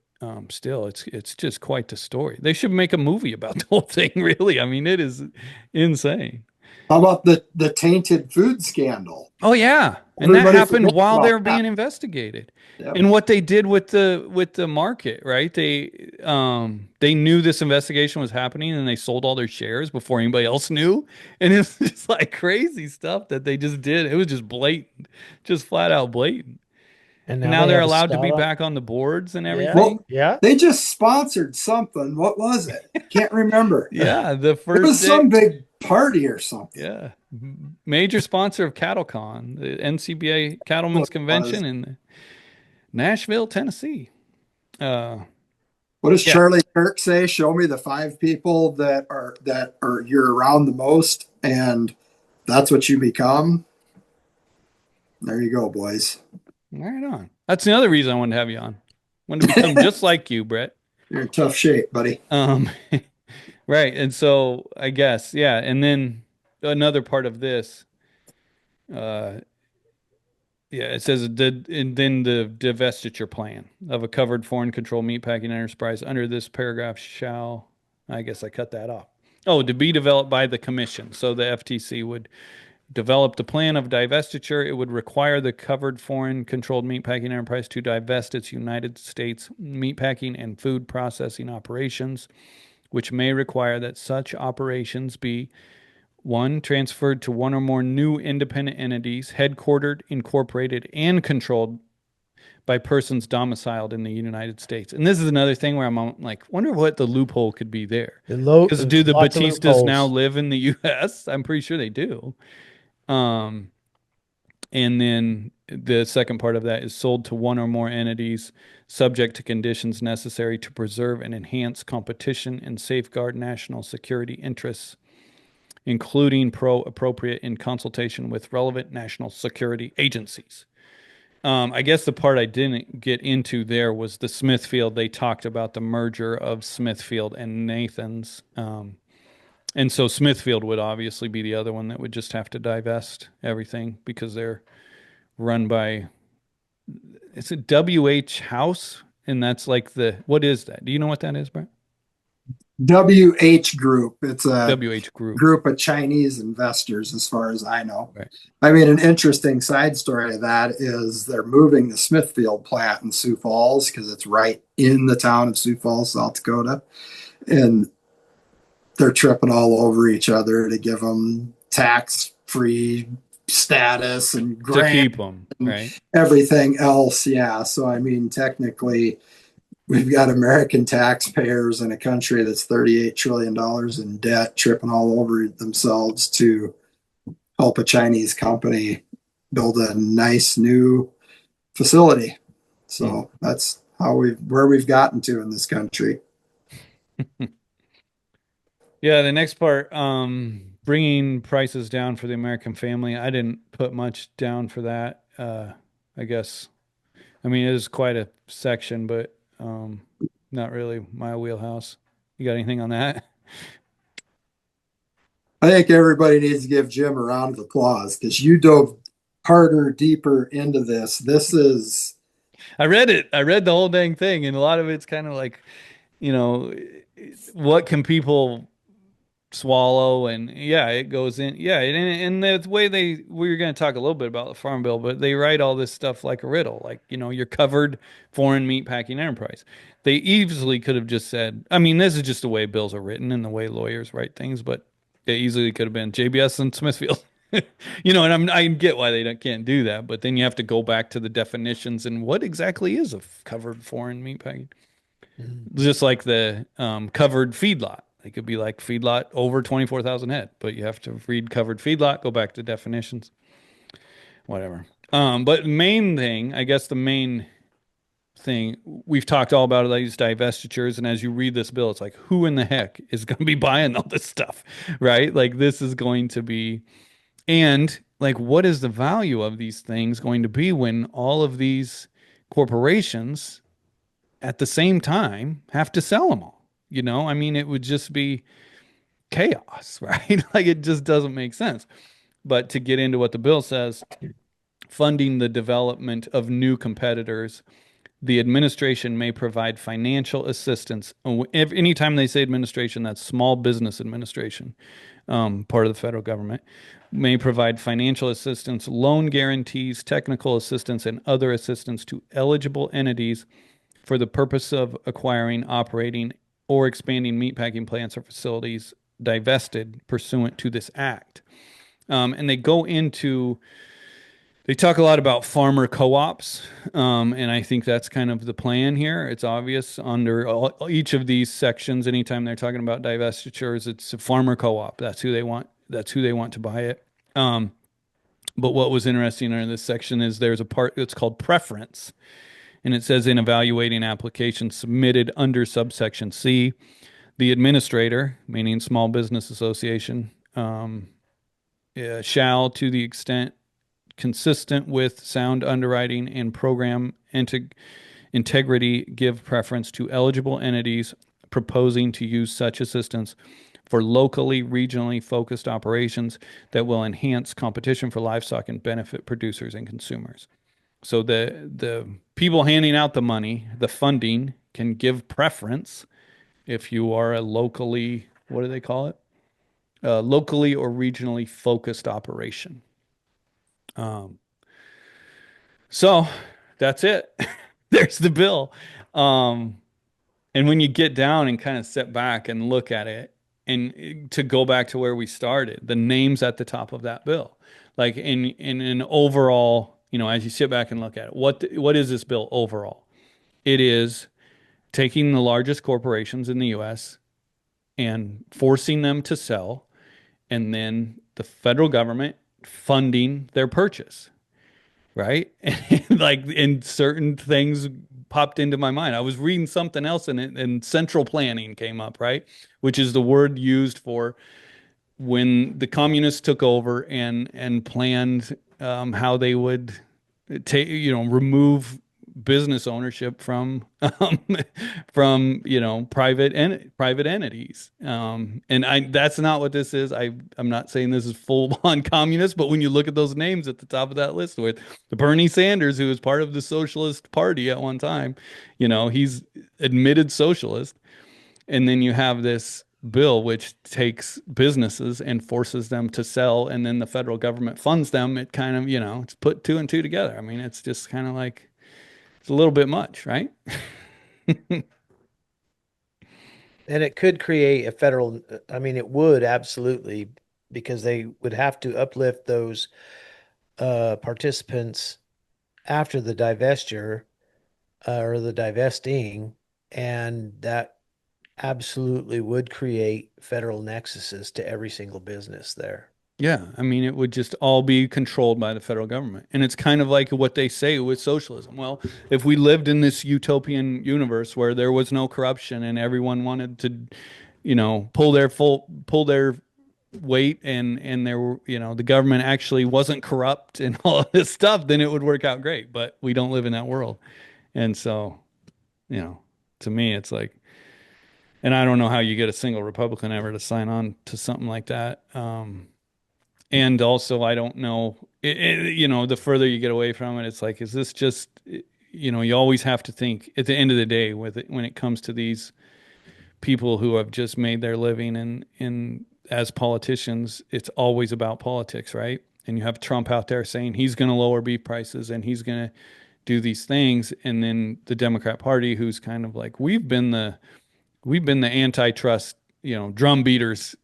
still, it's just quite the story. They should make a movie about the whole thing, really. I mean, it is insane. How about the tainted food scandal? Oh yeah, and that Everybody happened forgets while they about were that. being investigated. Yep. And what they did with the market, right? They knew this investigation was happening and they sold all their shares before anybody else knew. And it's just like crazy stuff that they just did. It was just blatant, just flat out blatant. And And now now they they're have a allowed to be startup. back on the boards and Yeah. everything. Well, Yeah. they just sponsored something. What was it? Can't remember. Yeah, the It first was some day. big party or something. Yeah. Major sponsor of CattleCon, the NCBA What Cattlemen's it was. Convention in Nashville, Tennessee. Uh, What does yeah. Charlie Kirk say? Show me the five people that are you're around the most, and that's what you become. There you go, boys. Right on. That's another reason I wanted to have you on. Want to become just like you, Brett. You're in tough shape, buddy. Um, right. And so I guess, yeah. And then another part of this, uh, yeah, it says and then the divestiture plan of a covered foreign control meatpacking enterprise under this paragraph shall, I guess I cut that off. Oh, to be developed by the commission. So the FTC would develop the plan of divestiture. It would require the covered foreign controlled meatpacking enterprise to divest its United States meatpacking and food processing operations, which may require that such operations be one, transferred to one or more new independent entities, headquartered, incorporated, and controlled by persons domiciled in the United States. And this is another thing where I'm like, wonder what the loophole could be there. Because do the Lots of Batistas now loopholes. live in the U.S.? I'm pretty sure they do. Um, and then the second part of that is sold to one or more entities subject to conditions necessary to preserve and enhance competition and safeguard national security interests, including appropriate in consultation with relevant national security agencies. I guess the part I didn't get into there was the Smithfield. They talked about the merger of Smithfield and Nathan's. And so Smithfield would obviously be the other one that would just have to divest everything because they're run by, it's a WH House. And that's like what is that? Do you know what that is, Brett? WH Group. It's a WH Group. group of Chinese investors, as far as I know. Right. I mean, an interesting side story of that is they're moving the Smithfield plant in Sioux Falls because it's right in the town of Sioux Falls, South Dakota. And they're tripping all over each other to give them tax free status and To grant keep them, and right? everything else. Yeah. So, I mean, technically, we've got American taxpayers in a country that's $38 trillion in debt tripping all over themselves to help a Chinese company build a nice new facility. Hmm. So that's where we've gotten to in this country. Yeah, the next part, bringing prices down for the American family. I didn't put much down for that. I guess. I mean, it is quite a section, but not really my wheelhouse. You got anything on that? I think everybody needs to give Jim a round of applause because you dove harder, deeper into this. This is I read it. I read the whole dang thing, and a lot of it's kind of like, you know, what can people swallow? And yeah, it goes in. Yeah, and the way we were going to talk a little bit about the farm bill, but they write all this stuff like a riddle, like, you're covered foreign meat packing enterprise. They easily could have just said, I mean, this is just the way bills are written and the way lawyers write things, but it easily could have been JBS and Smithfield. And I get why they can't do that, but then you have to go back to the definitions and what exactly is a covered foreign meat packing. Mhm. Just like the covered feedlot. It could be like feedlot over 24,000 head, but you have to read covered feedlot, go back to definitions, whatever. But main thing, I guess the main thing, we've talked all about these divestitures, and as you read this bill, it's like, who in the heck is going to be buying all this stuff, right? Like, this is going to be, and like, what is the value of these things going to be when all of these corporations at the same time have to sell them all? I mean, it would just be chaos, right? Like, it just doesn't make sense. But to get into what the bill says, funding the development of new competitors, the administration may provide financial assistance. If anytime they say administration, that's Small Business Administration, part of the federal government, may provide financial assistance, loan guarantees, technical assistance, and other assistance to eligible entities for the purpose of acquiring, operating, or expanding meatpacking plants or facilities divested pursuant to this act. And they talk a lot about farmer co-ops, and I think that's kind of the plan here. It's obvious under each of these sections, anytime they're talking about divestitures, it's a farmer co-op. That's who they want. That's who they want to buy it. Um, but what was interesting in this section is there's a part that's called preference, and it says in evaluating applications submitted under subsection C, the administrator, meaning Small Business Association, shall, to the extent consistent with sound underwriting and program integrity, give preference to eligible entities proposing to use such assistance for locally, regionally focused operations that will enhance competition for livestock and benefit producers and consumers. So the people handing out the money, the funding, can give preference if you are a locally, what do they call it? locally or regionally focused operation. Um, so that's it. There's the bill. Um, and when you get down and kind of sit back and look at it, and to go back to where we started, the names at the top of that bill, like in an overall, as you sit back and look at it, what is this bill overall? It is taking the largest corporations in the U.S. and forcing them to sell, and then the federal government funding their purchase, right? Like, in certain things popped into my mind. I was reading something else and central planning came up, right? Which is the word used for when the communists took over and planned how they would take, remove business ownership from private entities. And that's not what this is. I'm not saying this is full on communist, but when you look at those names at the top of that list with the Bernie Sanders, who was part of the Socialist Party at one time, he's admitted socialist. And then you have this bill which takes businesses and forces them to sell, and then the federal government funds them. It kind of, it's put two and two together. I mean, it's just kind of like it's a little bit much, right? And it could create a federal, I mean, it would absolutely, because they would have to uplift those participants after the divestiture or the divesting, and that absolutely would create federal nexuses to every single business there. Yeah, I mean, it would just all be controlled by the federal government. And it's kind of like what they say with socialism. Well, if we lived in this utopian universe where there was no corruption and everyone wanted to, pull their weight, and there were, the government actually wasn't corrupt and all of this stuff, then it would work out great. But we don't live in that world. And so, you know, to me, it's like, and I don't know how you get a single Republican ever to sign on to something like that. And also, I don't know, the further you get away from it, it's like, is this just, you always have to think at the end of the day with it, when it comes to these people who have just made their living in as politicians, it's always about politics, right? And you have Trump out there saying he's going to lower beef prices and he's going to do these things. And then the Democrat Party, who's kind of like, we've been the antitrust, drum beaters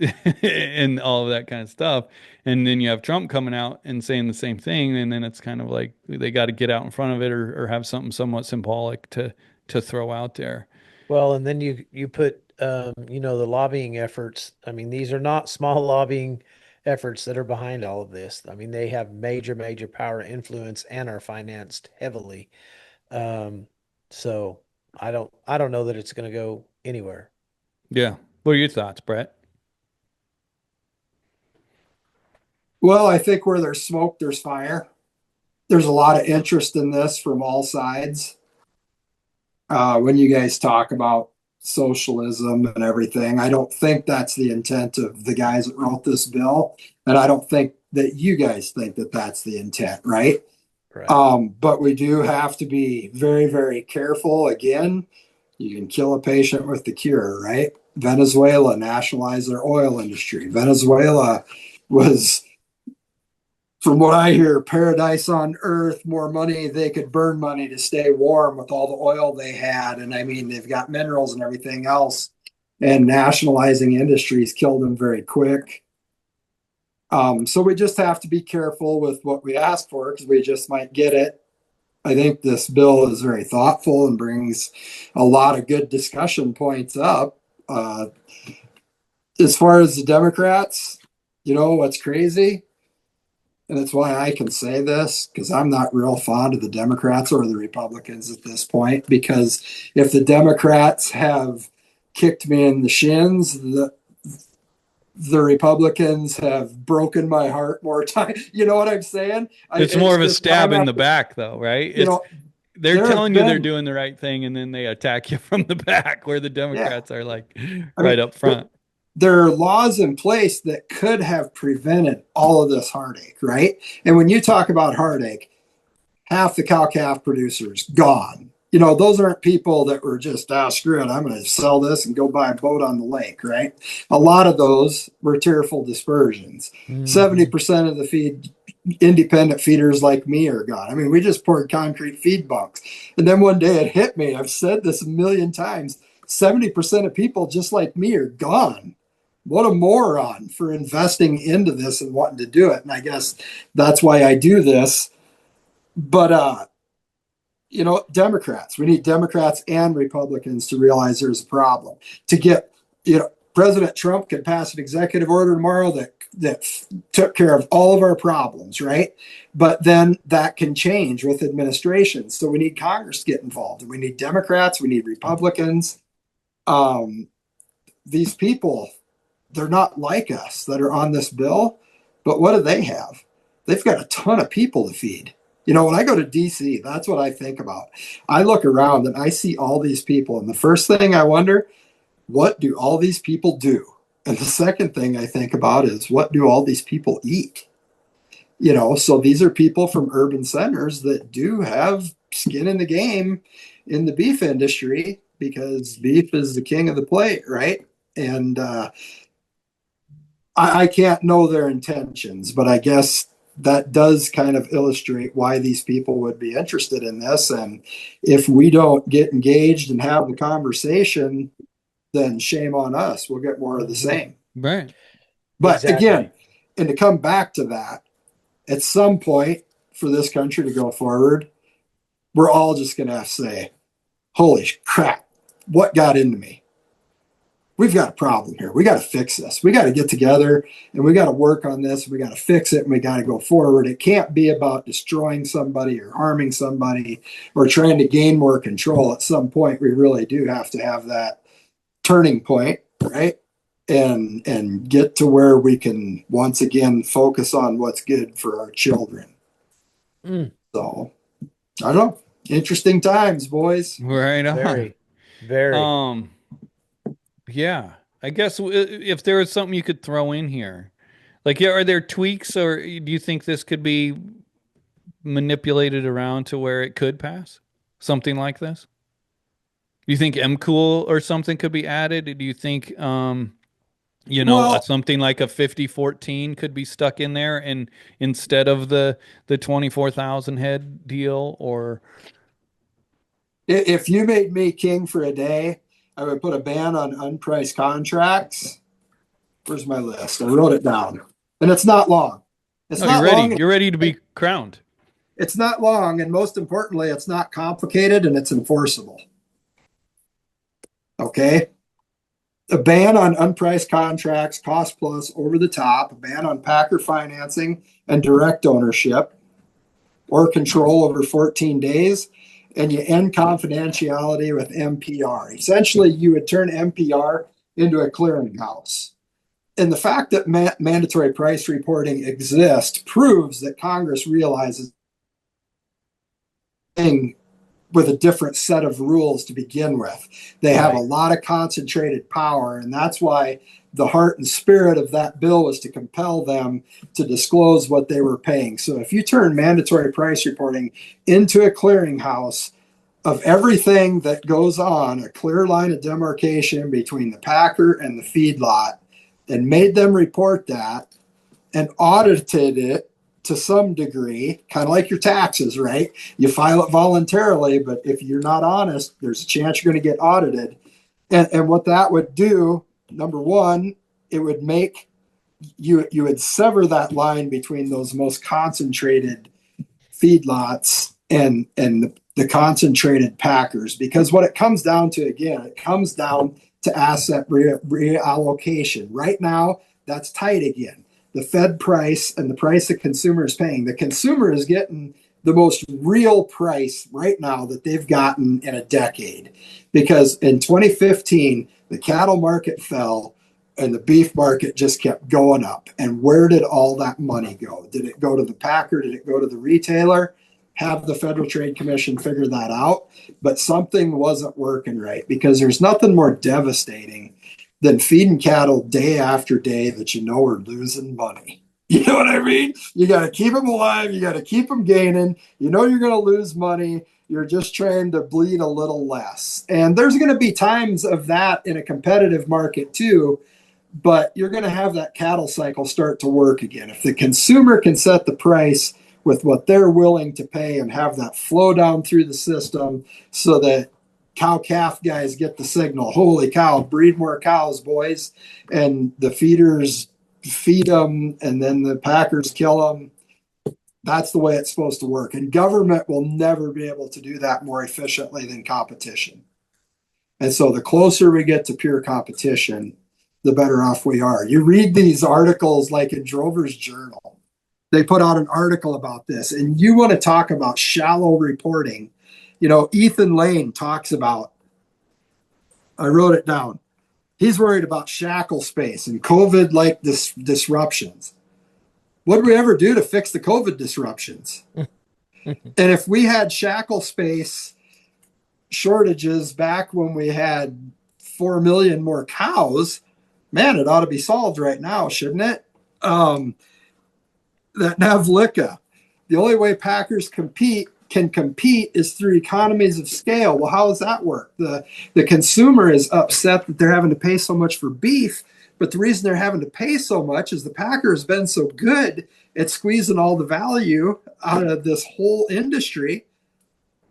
and all of that kind of stuff. And then you have Trump coming out and saying the same thing. And then it's kind of like they got to get out in front of it, or have something somewhat symbolic to throw out there. Well, and then you put the lobbying efforts. I mean, these are not small lobbying efforts that are behind all of this. I mean, they have major, major power, influence, and are financed heavily. Um, so I don't know that it's going to go anywhere. Yeah. What are your thoughts, Brett? Well, I think where there's smoke, there's fire. There's a lot of interest in this from all sides. When you guys talk about socialism and everything, I don't think that's the intent of the guys that wrote this bill. And I don't think that you guys think that that's the intent, right? Right. But we do have to be very, very careful. Again, you can kill a patient with the cure, right? Venezuela nationalized their oil industry. Venezuela was, from what I hear, paradise on earth, more money. They could burn money to stay warm with all the oil they had. And I mean, they've got minerals and everything else. And nationalizing industries killed them very quick. So we just have to be careful with what we ask for, because we just might get it. I think this bill is very thoughtful and brings a lot of good discussion points up. As far as the Democrats, what's crazy? And that's why I can say this, because I'm not real fond of the Democrats or the Republicans at this point. Because if the Democrats have kicked me in the shins, the Republicans have broken my heart more times. You know what I'm saying? It's more of a stab in the back, though, right? They're telling you they're doing the right thing, and then they attack you from the back, where the Democrats are like right up front. There are laws in place that could have prevented all of this heartache, right? And when you talk about heartache, half the cow calf producers gone. those aren't people that were just, screw it, I'm going to sell this and go buy a boat on the lake, right? A lot of those were tearful dispersions. Mhm. 70% of the independent feeders like me are gone. I mean, we just poured concrete feed bunks. And then one day it hit me. I've said this a million times. 70% of people just like me are gone. What a moron for investing into this and wanting to do it. And I guess that's why I do this. But Democrats. We need Democrats and Republicans to realize there's a problem. To get, President Trump could pass an executive order tomorrow that took care of all of our problems, right? But then that can change with administrations. So we need Congress to get involved. We need Democrats. We need Republicans. Um, these people, they're not like us that are on this bill. But what do they have? They've got a ton of people to feed. When I go to DC, that's what I think about. I look around and I see all these people. And the first thing I wonder, what do all these people do? And the second thing I think about is, what do all these people eat? So these are people from urban centers that do have skin in the game in the beef industry, because beef is the king of the plate, right? And I can't know their intentions, but I guess that does kind of illustrate why these people would be interested in this. And if we don't get engaged and have the conversation, then shame on us. We'll get more of the same. Right. But Exactly. again, and to come back to that, at some point for this country to go forward, we're all just going to have to say, holy crap, what got into me? We've got a problem here. We got to fix this. We got to get together and we got to work on this. We got to fix it and we got to go forward. It can't be about destroying somebody or harming somebody or trying to gain more control. At some point, we really do have to have that turning point, right? And get to where we can once again focus on what's good for our children. Mm, So I don't know. Interesting times, boys. Right on. very, very. Um, yeah. I guess if there was something you could throw in here, like, yeah, are there tweaks, or do you think this could be manipulated around to where it could pass? Something like this? Do you think MCool or something could be added? Do you think, Well, something like a 5014 could be stuck in there, and instead of the 24,000 head deal, or if you made me king for a day, I would put a ban on unpriced contracts. Where's my list? I wrote it down. And it's not long. It's no, you're not ready. long. You're ready to be crowned. It's not long. And most importantly, it's not complicated and it's enforceable. Okay. A ban on unpriced contracts, cost plus, over the top, a ban on packer financing and direct ownership or control over 14 days, and you end confidentiality with MPR. Essentially, you would turn MPR into a clearinghouse. And the fact that mandatory price reporting exists proves that Congress realizes with a different set of rules to begin with. They have a Right. lot of concentrated power, and that's why the heart and spirit of that bill was to compel them to disclose what they were paying. So if you turn mandatory price reporting into a clearinghouse of everything that goes on, a clear line of demarcation between the packer and the feedlot, and made them report that and audited it to some degree, kind of like your taxes, right? You file it voluntarily, but if you're not honest, there's a chance you're going to get audited. And what that would do, number one, it would make you would sever that line between those most concentrated feedlots and the concentrated packers, because what it comes down to, again, it comes down to asset reallocation. Right now, that's tight again. The Fed price and the price the consumer is paying. The consumer is getting the most real price right now that they've gotten in a decade, because in 2015 the cattle market fell and the beef market just kept going up. And where did all that money go? Did it go to the packer? Did it go to the retailer? Have the Federal Trade Commission figure that out. But something wasn't working right, because there's nothing more devastating than feeding cattle day after day that you know are losing money. You know what I mean? You got to keep them alive. You got to keep them gaining. You know you're going to lose money. You're just trying to bleed a little less. And there's going to be times of that in a competitive market too, but you're going to have that cattle cycle start to work again. If the consumer can set the price with what they're willing to pay and have that flow down through the system so that cow calf guys get the signal, holy cow, breed more cows, boys, and the feeders feed them and then the packers kill them. That's the way it's supposed to work. And government will never be able to do that more efficiently than competition. And so the closer we get to pure competition, the better off we are. You read these articles like in Drover's Journal. They put out an article about this, and you want to talk about shallow reporting. You know, Ethan Lane talks about, I wrote it down. He's worried about shackle space and COVID like disruptions. What did we ever do to fix the COVID disruptions? And if we had shackle space shortages back when we had 4 million more cows, man, it ought to be solved right now, shouldn't it? That Navlicka, the only way packers can compete is through economies of scale. Well, how does that work? The consumer is upset that they're having to pay so much for beef, but the reason they're having to pay so much is the packer has been so good at squeezing all the value out of this whole industry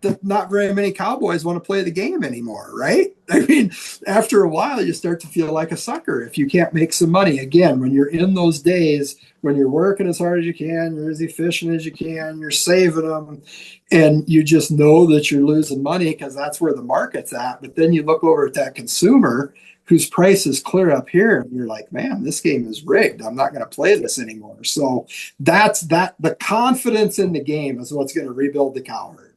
that not very many cowboys want to play the game anymore, right? I mean, after a while, you start to feel like a sucker if you can't make some money. Again, when you're in those days, when you're working as hard as you can, you're as efficient as you can, you're saving them, and you just know that you're losing money because that's where the market's at. But then you look over at that consumer whose price is clear up here, and you're like, man, this game is rigged. I'm not going to play this anymore. So that's that. The confidence in the game is what's going to rebuild the cow herd.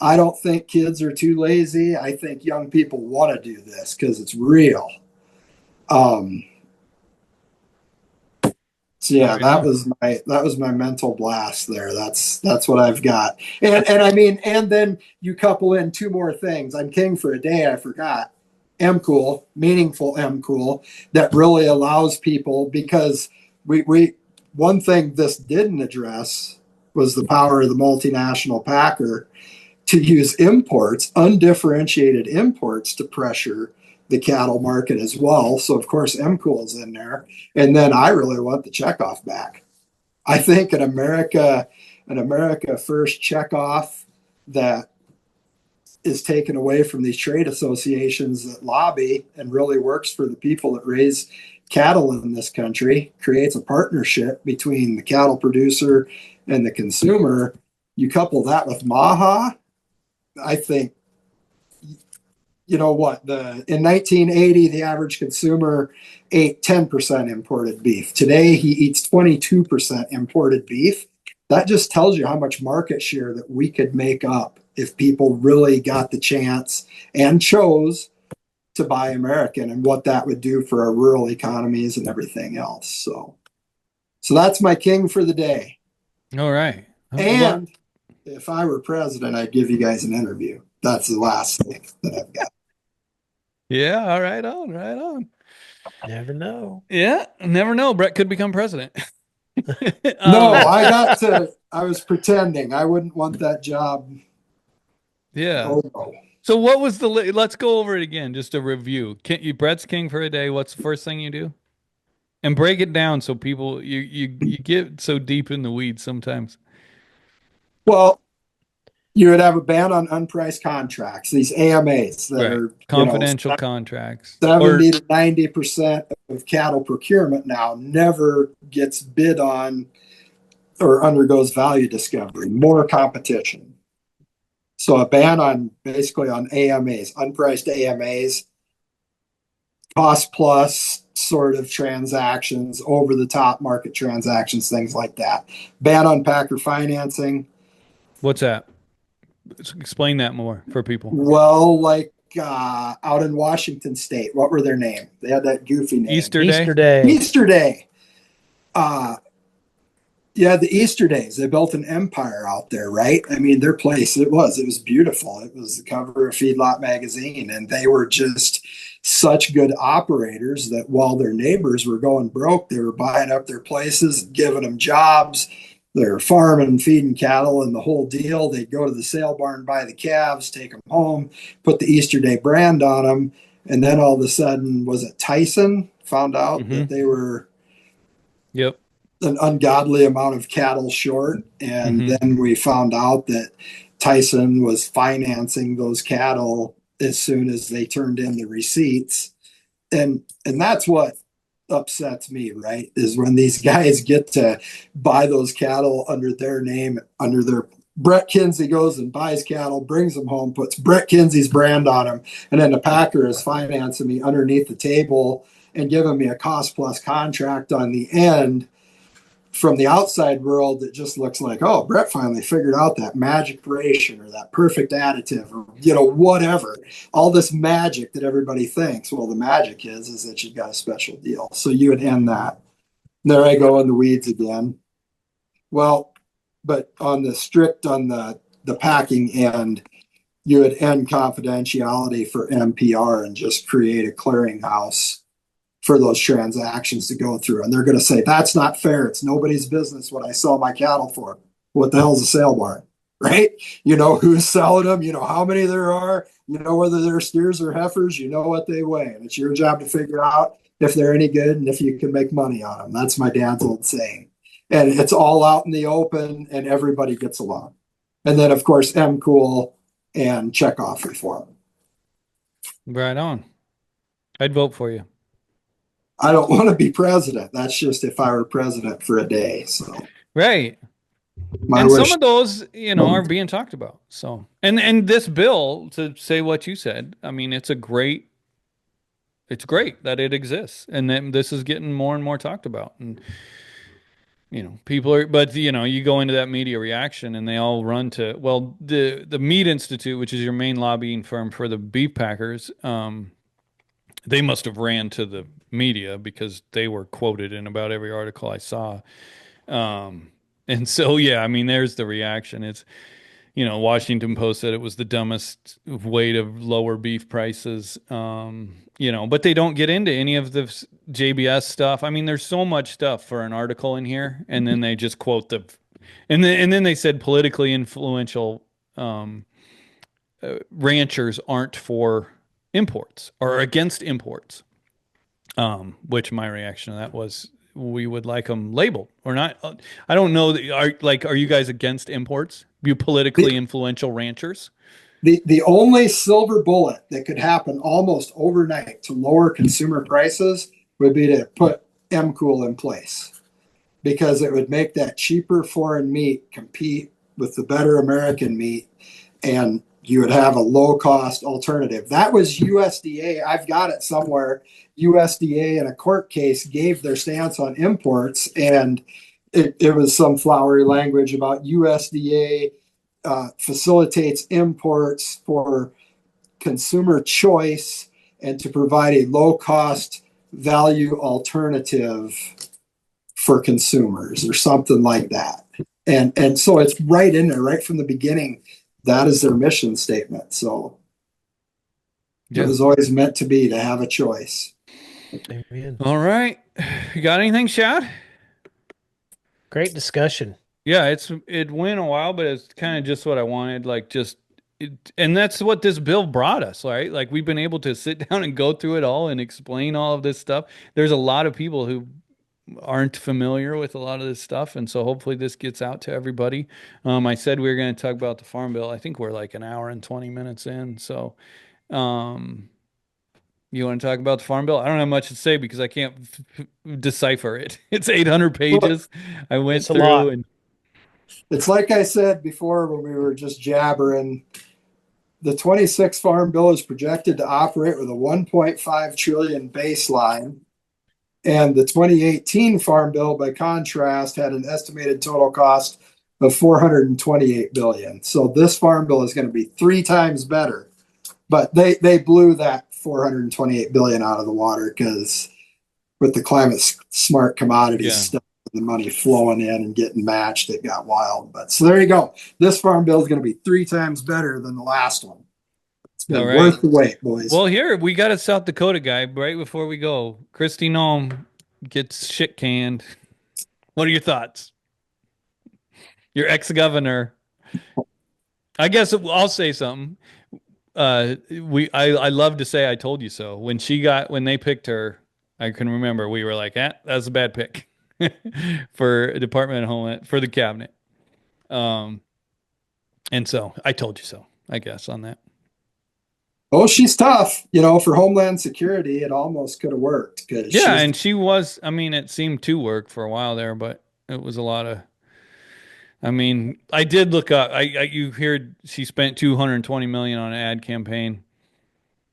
I don't think kids are too lazy. I think young people want to do this because it's real. So yeah, that was my mental blast there. That's what I've got. And I mean, and then you couple in two more things. I'm king for a day. I forgot. MCool, meaningful MCool that really allows people, because we one thing this didn't address was the power of the multinational packer to use imports, undifferentiated imports, to pressure the cattle market as well. So of course MCool is in there. And then I really want the checkoff back. I think an America first checkoff that is taken away from these trade associations that lobby and really works for the people that raise cattle in this country, creates a partnership between the cattle producer and the consumer. You couple that with Maha, I think, you know what, in 1980 the average consumer ate 10% imported beef. Today he eats 22% imported beef. That just tells you how much market share that we could make up if people really got the chance and chose to buy American, and what that would do for our rural economies and everything else. So that's my king for the day. All right. And if I were president, I'd give you guys an interview. That's the last thing that I've got. Yeah, all right on, right on. Never know. Yeah, never know. Brett could become president. No, I was pretending. I wouldn't want that job. Yeah. Oh, no. So what was let's go over it again, just a review. Brett's king for a day. What's the first thing you do? And break it down so people, you get so deep in the weeds sometimes. Well, you would have a ban on unpriced contracts, these AMAs that are confidential contracts. 70 to 90% of cattle procurement now never gets bid on or undergoes value discovery. More competition. So a ban on basically on AMAs, unpriced AMAs, cost plus sort of transactions, over the top market transactions, things like that. Ban on packer financing. What's that? Explain that more for people. Well, like out in Washington State, what were their name? They had that goofy name. Easter Day. Easter Day. Yeah, the Easter days. They built an empire out there, right? I mean, their place, it was beautiful. It was the cover of Feedlot magazine, and they were just such good operators that while their neighbors were going broke, they were buying up their places, giving them jobs. they're farming, feeding cattle, and the whole deal. They'd go to the sale barn, buy the calves, take them home, put the Easter Day brand on them, and then all of a sudden, was it Tyson found out Mm-hmm. that they were Yep. an ungodly amount of cattle short, and Mm-hmm. then we found out that Tyson was financing those cattle as soon as they turned in the receipts, and that's what upsets me, right? Is when these guys get to buy those cattle under their name, under their Brett Kenzy goes and buys cattle, brings them home, puts Brett Kenzy's brand on them, and then the packer is financing me underneath the table and giving me a cost plus contract on the end. From the outside world, it just looks like, oh, Brett finally figured out that magic ration or that perfect additive or, whatever. All this magic that everybody thinks. Well, the magic is that you've got a special deal. So you would end that. There I go in the weeds again. Well, but on the packing end, you would end confidentiality for MPR and just create a clearinghouse for those transactions to go through. And they're going to say, that's not fair. It's nobody's business what I sell my cattle for. What the hell's a sale barn? Right? You know who's selling them, you know how many there are, you know whether they're steers or heifers, you know what they weigh. And it's your job to figure out if they're any good and if you can make money on them. That's my dad's old saying. And it's all out in the open and everybody gets along. And then, of course, M Cool and check off reform. Right on. I'd vote for you. I don't want to be president. That's just if I were president for a day. So Right. my And some wish. of those, are being talked about. So, and this bill, to say what you said, I mean, it's great that it exists and then this is getting more and more talked about. And people are, but you go into that media reaction and they all run to, well, the Meat Institute, which is your main lobbying firm for the beef packers, they must have ran to the media because they were quoted in about every article I saw. And so, yeah, I mean, there's the reaction. It's, Washington Post said it was the dumbest way to lower beef prices. But they don't get into any of the JBS stuff. I mean, there's so much stuff for an article in here, and then they just quote and then they said politically influential ranchers aren't for imports or against imports. Which my reaction to that was we would like them labeled or not. I don't know that are you guys against imports? You politically The, influential ranchers? the only silver bullet that could happen almost overnight to lower consumer prices would be to put MCOOL in place because it would make that cheaper foreign meat compete with the better American meat and you would have a low cost alternative. That was USDA. I've got it somewhere. USDA in a court case gave their stance on imports, and it was some flowery language about USDA facilitates imports for consumer choice and to provide a low cost value alternative for consumers or something like that. And so it's right in there, right from the beginning. That is their mission statement. So it Yeah. was always meant to be to have a choice. Amen. All right. You got anything, Shad? Great discussion. Yeah, it went a while, but it's kind of just what I wanted. Like and that's what this bill brought us, right? Like we've been able to sit down and go through it all and explain all of this stuff. There's a lot of people who aren't familiar with a lot of this stuff, and so hopefully this gets out to everybody. I said we were going to talk about the farm bill. I think we're like an hour and 20 minutes in. So, um, you want to talk about the farm bill? I don't have much to say because I can't decipher it. It's 800 Well, pages. I went It's a through lot. and it's like I said before when we were just jabbering. The 26 Farm Bill is projected to operate with a 1.5 trillion baseline. And the 2018 Farm Bill, by contrast, had an estimated total cost of 428 billion. So this Farm Bill is going to be 3 times better. But they blew that 428 billion out of the water because with the climate smart commodities yeah. stuff, the money flowing in and getting matched, it got wild. But so there you go. This Farm Bill is going to be 3 times better than the last one. It's All been right. worth the wait, boys. Well, here we got a South Dakota guy right before we go. Kristi Noem gets shit canned. What are your thoughts? Your ex-governor. I guess I'll say something. I love to say I told you so. When they picked her, I can remember we were like, that's a bad pick for Department of Homeland for the cabinet. Um, and so I told you so, I guess on that. Oh, she's tough. You know, for Homeland Security, it almost could have worked because Yeah, she's. and she was, I mean, it seemed to work for a while there, but it was a lot of I mean, I did look up. You heard she spent 220 million on an ad campaign.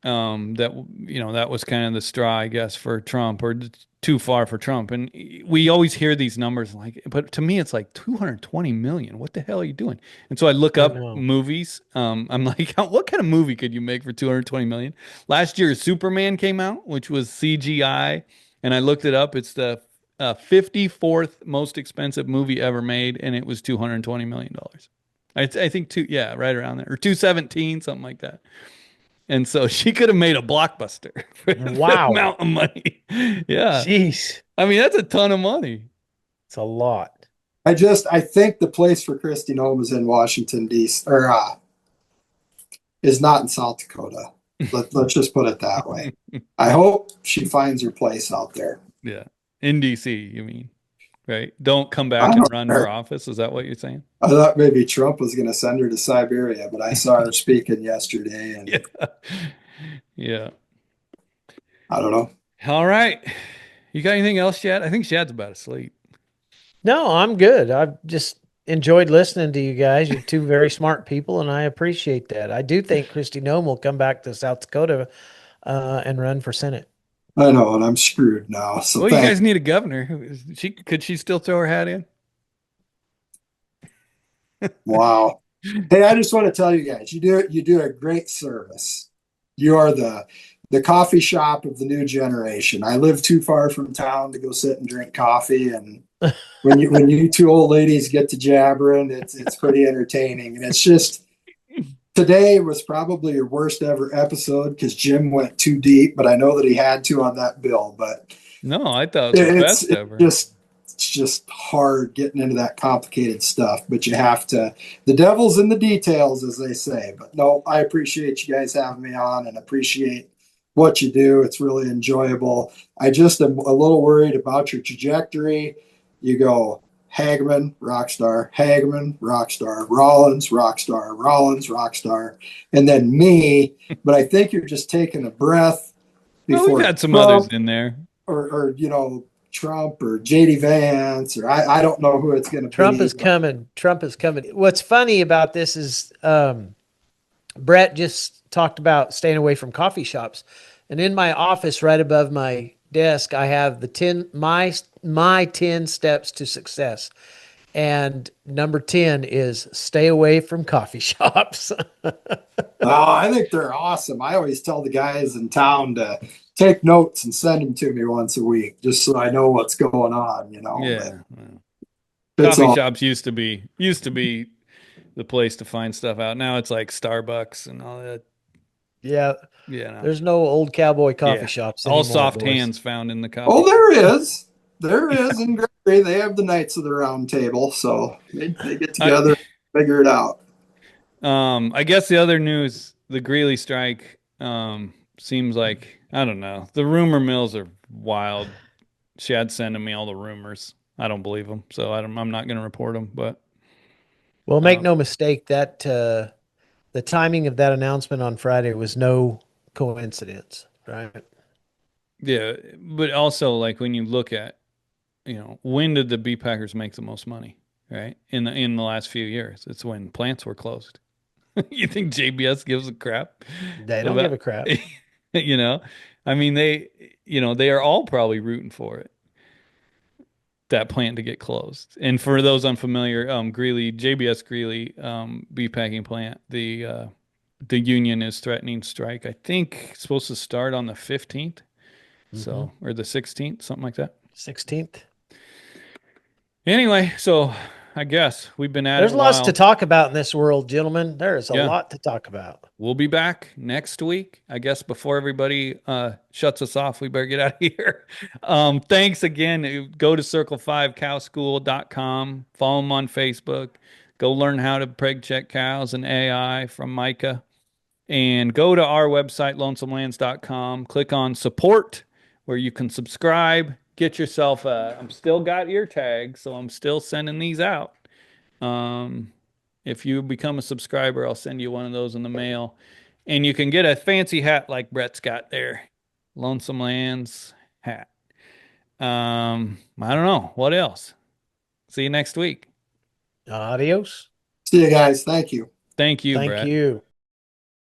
That that was kind of the straw, I guess, for Trump, or too far for Trump. And we always hear these numbers, like, but to me, it's like 220 million. What the hell are you doing? And so I look I up know. movies. I'm like, what kind of movie could you make for 220 million? Last year, Superman came out, which was CGI, and I looked it up. It's the 54th most expensive movie ever made, and it was 220 million dollars. I think yeah, right around there, or 217, something like that. And so she could have made a blockbuster for the Wow. amount of money. Yeah. Jeez. I mean, that's a ton of money. It's a lot. I think the place for Kristi Noem is in Washington D.C. or is not in South Dakota. Let's just put it that way. I hope she finds her place out there. Yeah. In DC, you mean, right? Don't come I back and don't run for care. office. Is that what you're saying? I thought maybe Trump was going to send her to Siberia, but I saw her speaking yesterday, Yeah. and Yeah. I don't know. All right. You got anything else, Shad? I think Shad's about asleep. No, I'm good. I've just enjoyed listening to you guys. You're two very smart people, and I appreciate that. I do think Kristi Noem will come back to South Dakota and run for Senate. I know, and I'm screwed now. So Well, you thank. guys need a governor. Could she still throw her hat in? Wow. Hey, I just want to tell you guys, you do a great service. You are the coffee shop of the new generation. I live too far from town to go sit and drink coffee, and when you two old ladies get to jabbering, it's pretty entertaining. And it's just today was probably your worst ever episode because Jim went too deep, but I know that he had to on that bill. But No, I thought it was the it's best it's ever. just it's just hard getting into that complicated stuff. But you have to. The devil's in the details, as they say. But no, I appreciate you guys having me on and appreciate what you do. It's really enjoyable. I just am a little worried about your trajectory. You go Hageman, rock star, Hageman, rock star, Rollins, rock star, and then me. But I think you're just taking a breath Well, we've before had some others Trump in there. or Trump or JD Vance or I don't know who it's going to Trump be, is but coming. Trump is coming. What's funny about this is Brett just talked about staying away from coffee shops. And in my office, right above my desk, I have the 10 my 10 steps to success. And number 10 is stay away from coffee shops. I think they're awesome. I always tell the guys in town to take notes and send them to me once a week, just so I know what's going on. But Yeah. Well, it's coffee all. shops used to be the place to find stuff out. Now it's like Starbucks and all that. Yeah, Yeah. there's no old cowboy coffee Yeah. shops All anymore, soft boys. hands found in the Oh, coffee. there is in Greeley. They have the Knights of the Round Table, so they get I together, and figure it out. I guess the other news, the Greeley strike, seems like I don't know. The rumor mills are wild. Shad's sending me all the rumors. I don't believe them, so I'm not going to report them. But Well, make uh, no mistake that the timing of that announcement on Friday was no coincidence, right? yeah, but also like when you look at when did the bee packers make the most money? Right in the last few years, it's when plants were closed. You think JBS gives a crap They don't give about a crap. you know? I mean they are all probably rooting for it, that plant to get closed. And for those unfamiliar, Greeley, JBS Greeley, bee packing plant, the union is threatening strike. I think it's supposed to start on the 15th, Mm-hmm. so or the 16th, something like that. 16th. Anyway, so I guess we've been at it There's a lots to while. talk about in this world, gentlemen. There is a Yeah. lot to talk about. We'll be back next week. I guess before everybody shuts us off, we better get out of here. Thanks again. Go to circle5cowschool.com. Follow them on Facebook. Go learn how to preg check cows and AI from Micah. And go to our website, lonesomelands.com. Click on support where you can subscribe. Get yourself I'm still got ear tags, so I'm still sending these out. Um, if you become a subscriber, I'll send you one of those in the mail. And you can get a fancy hat like Brett's got there. Lonesome Lands hat. I don't know. What else? See you next week. Adios. See you guys. Thank you. Thank you, Thank Brett. you.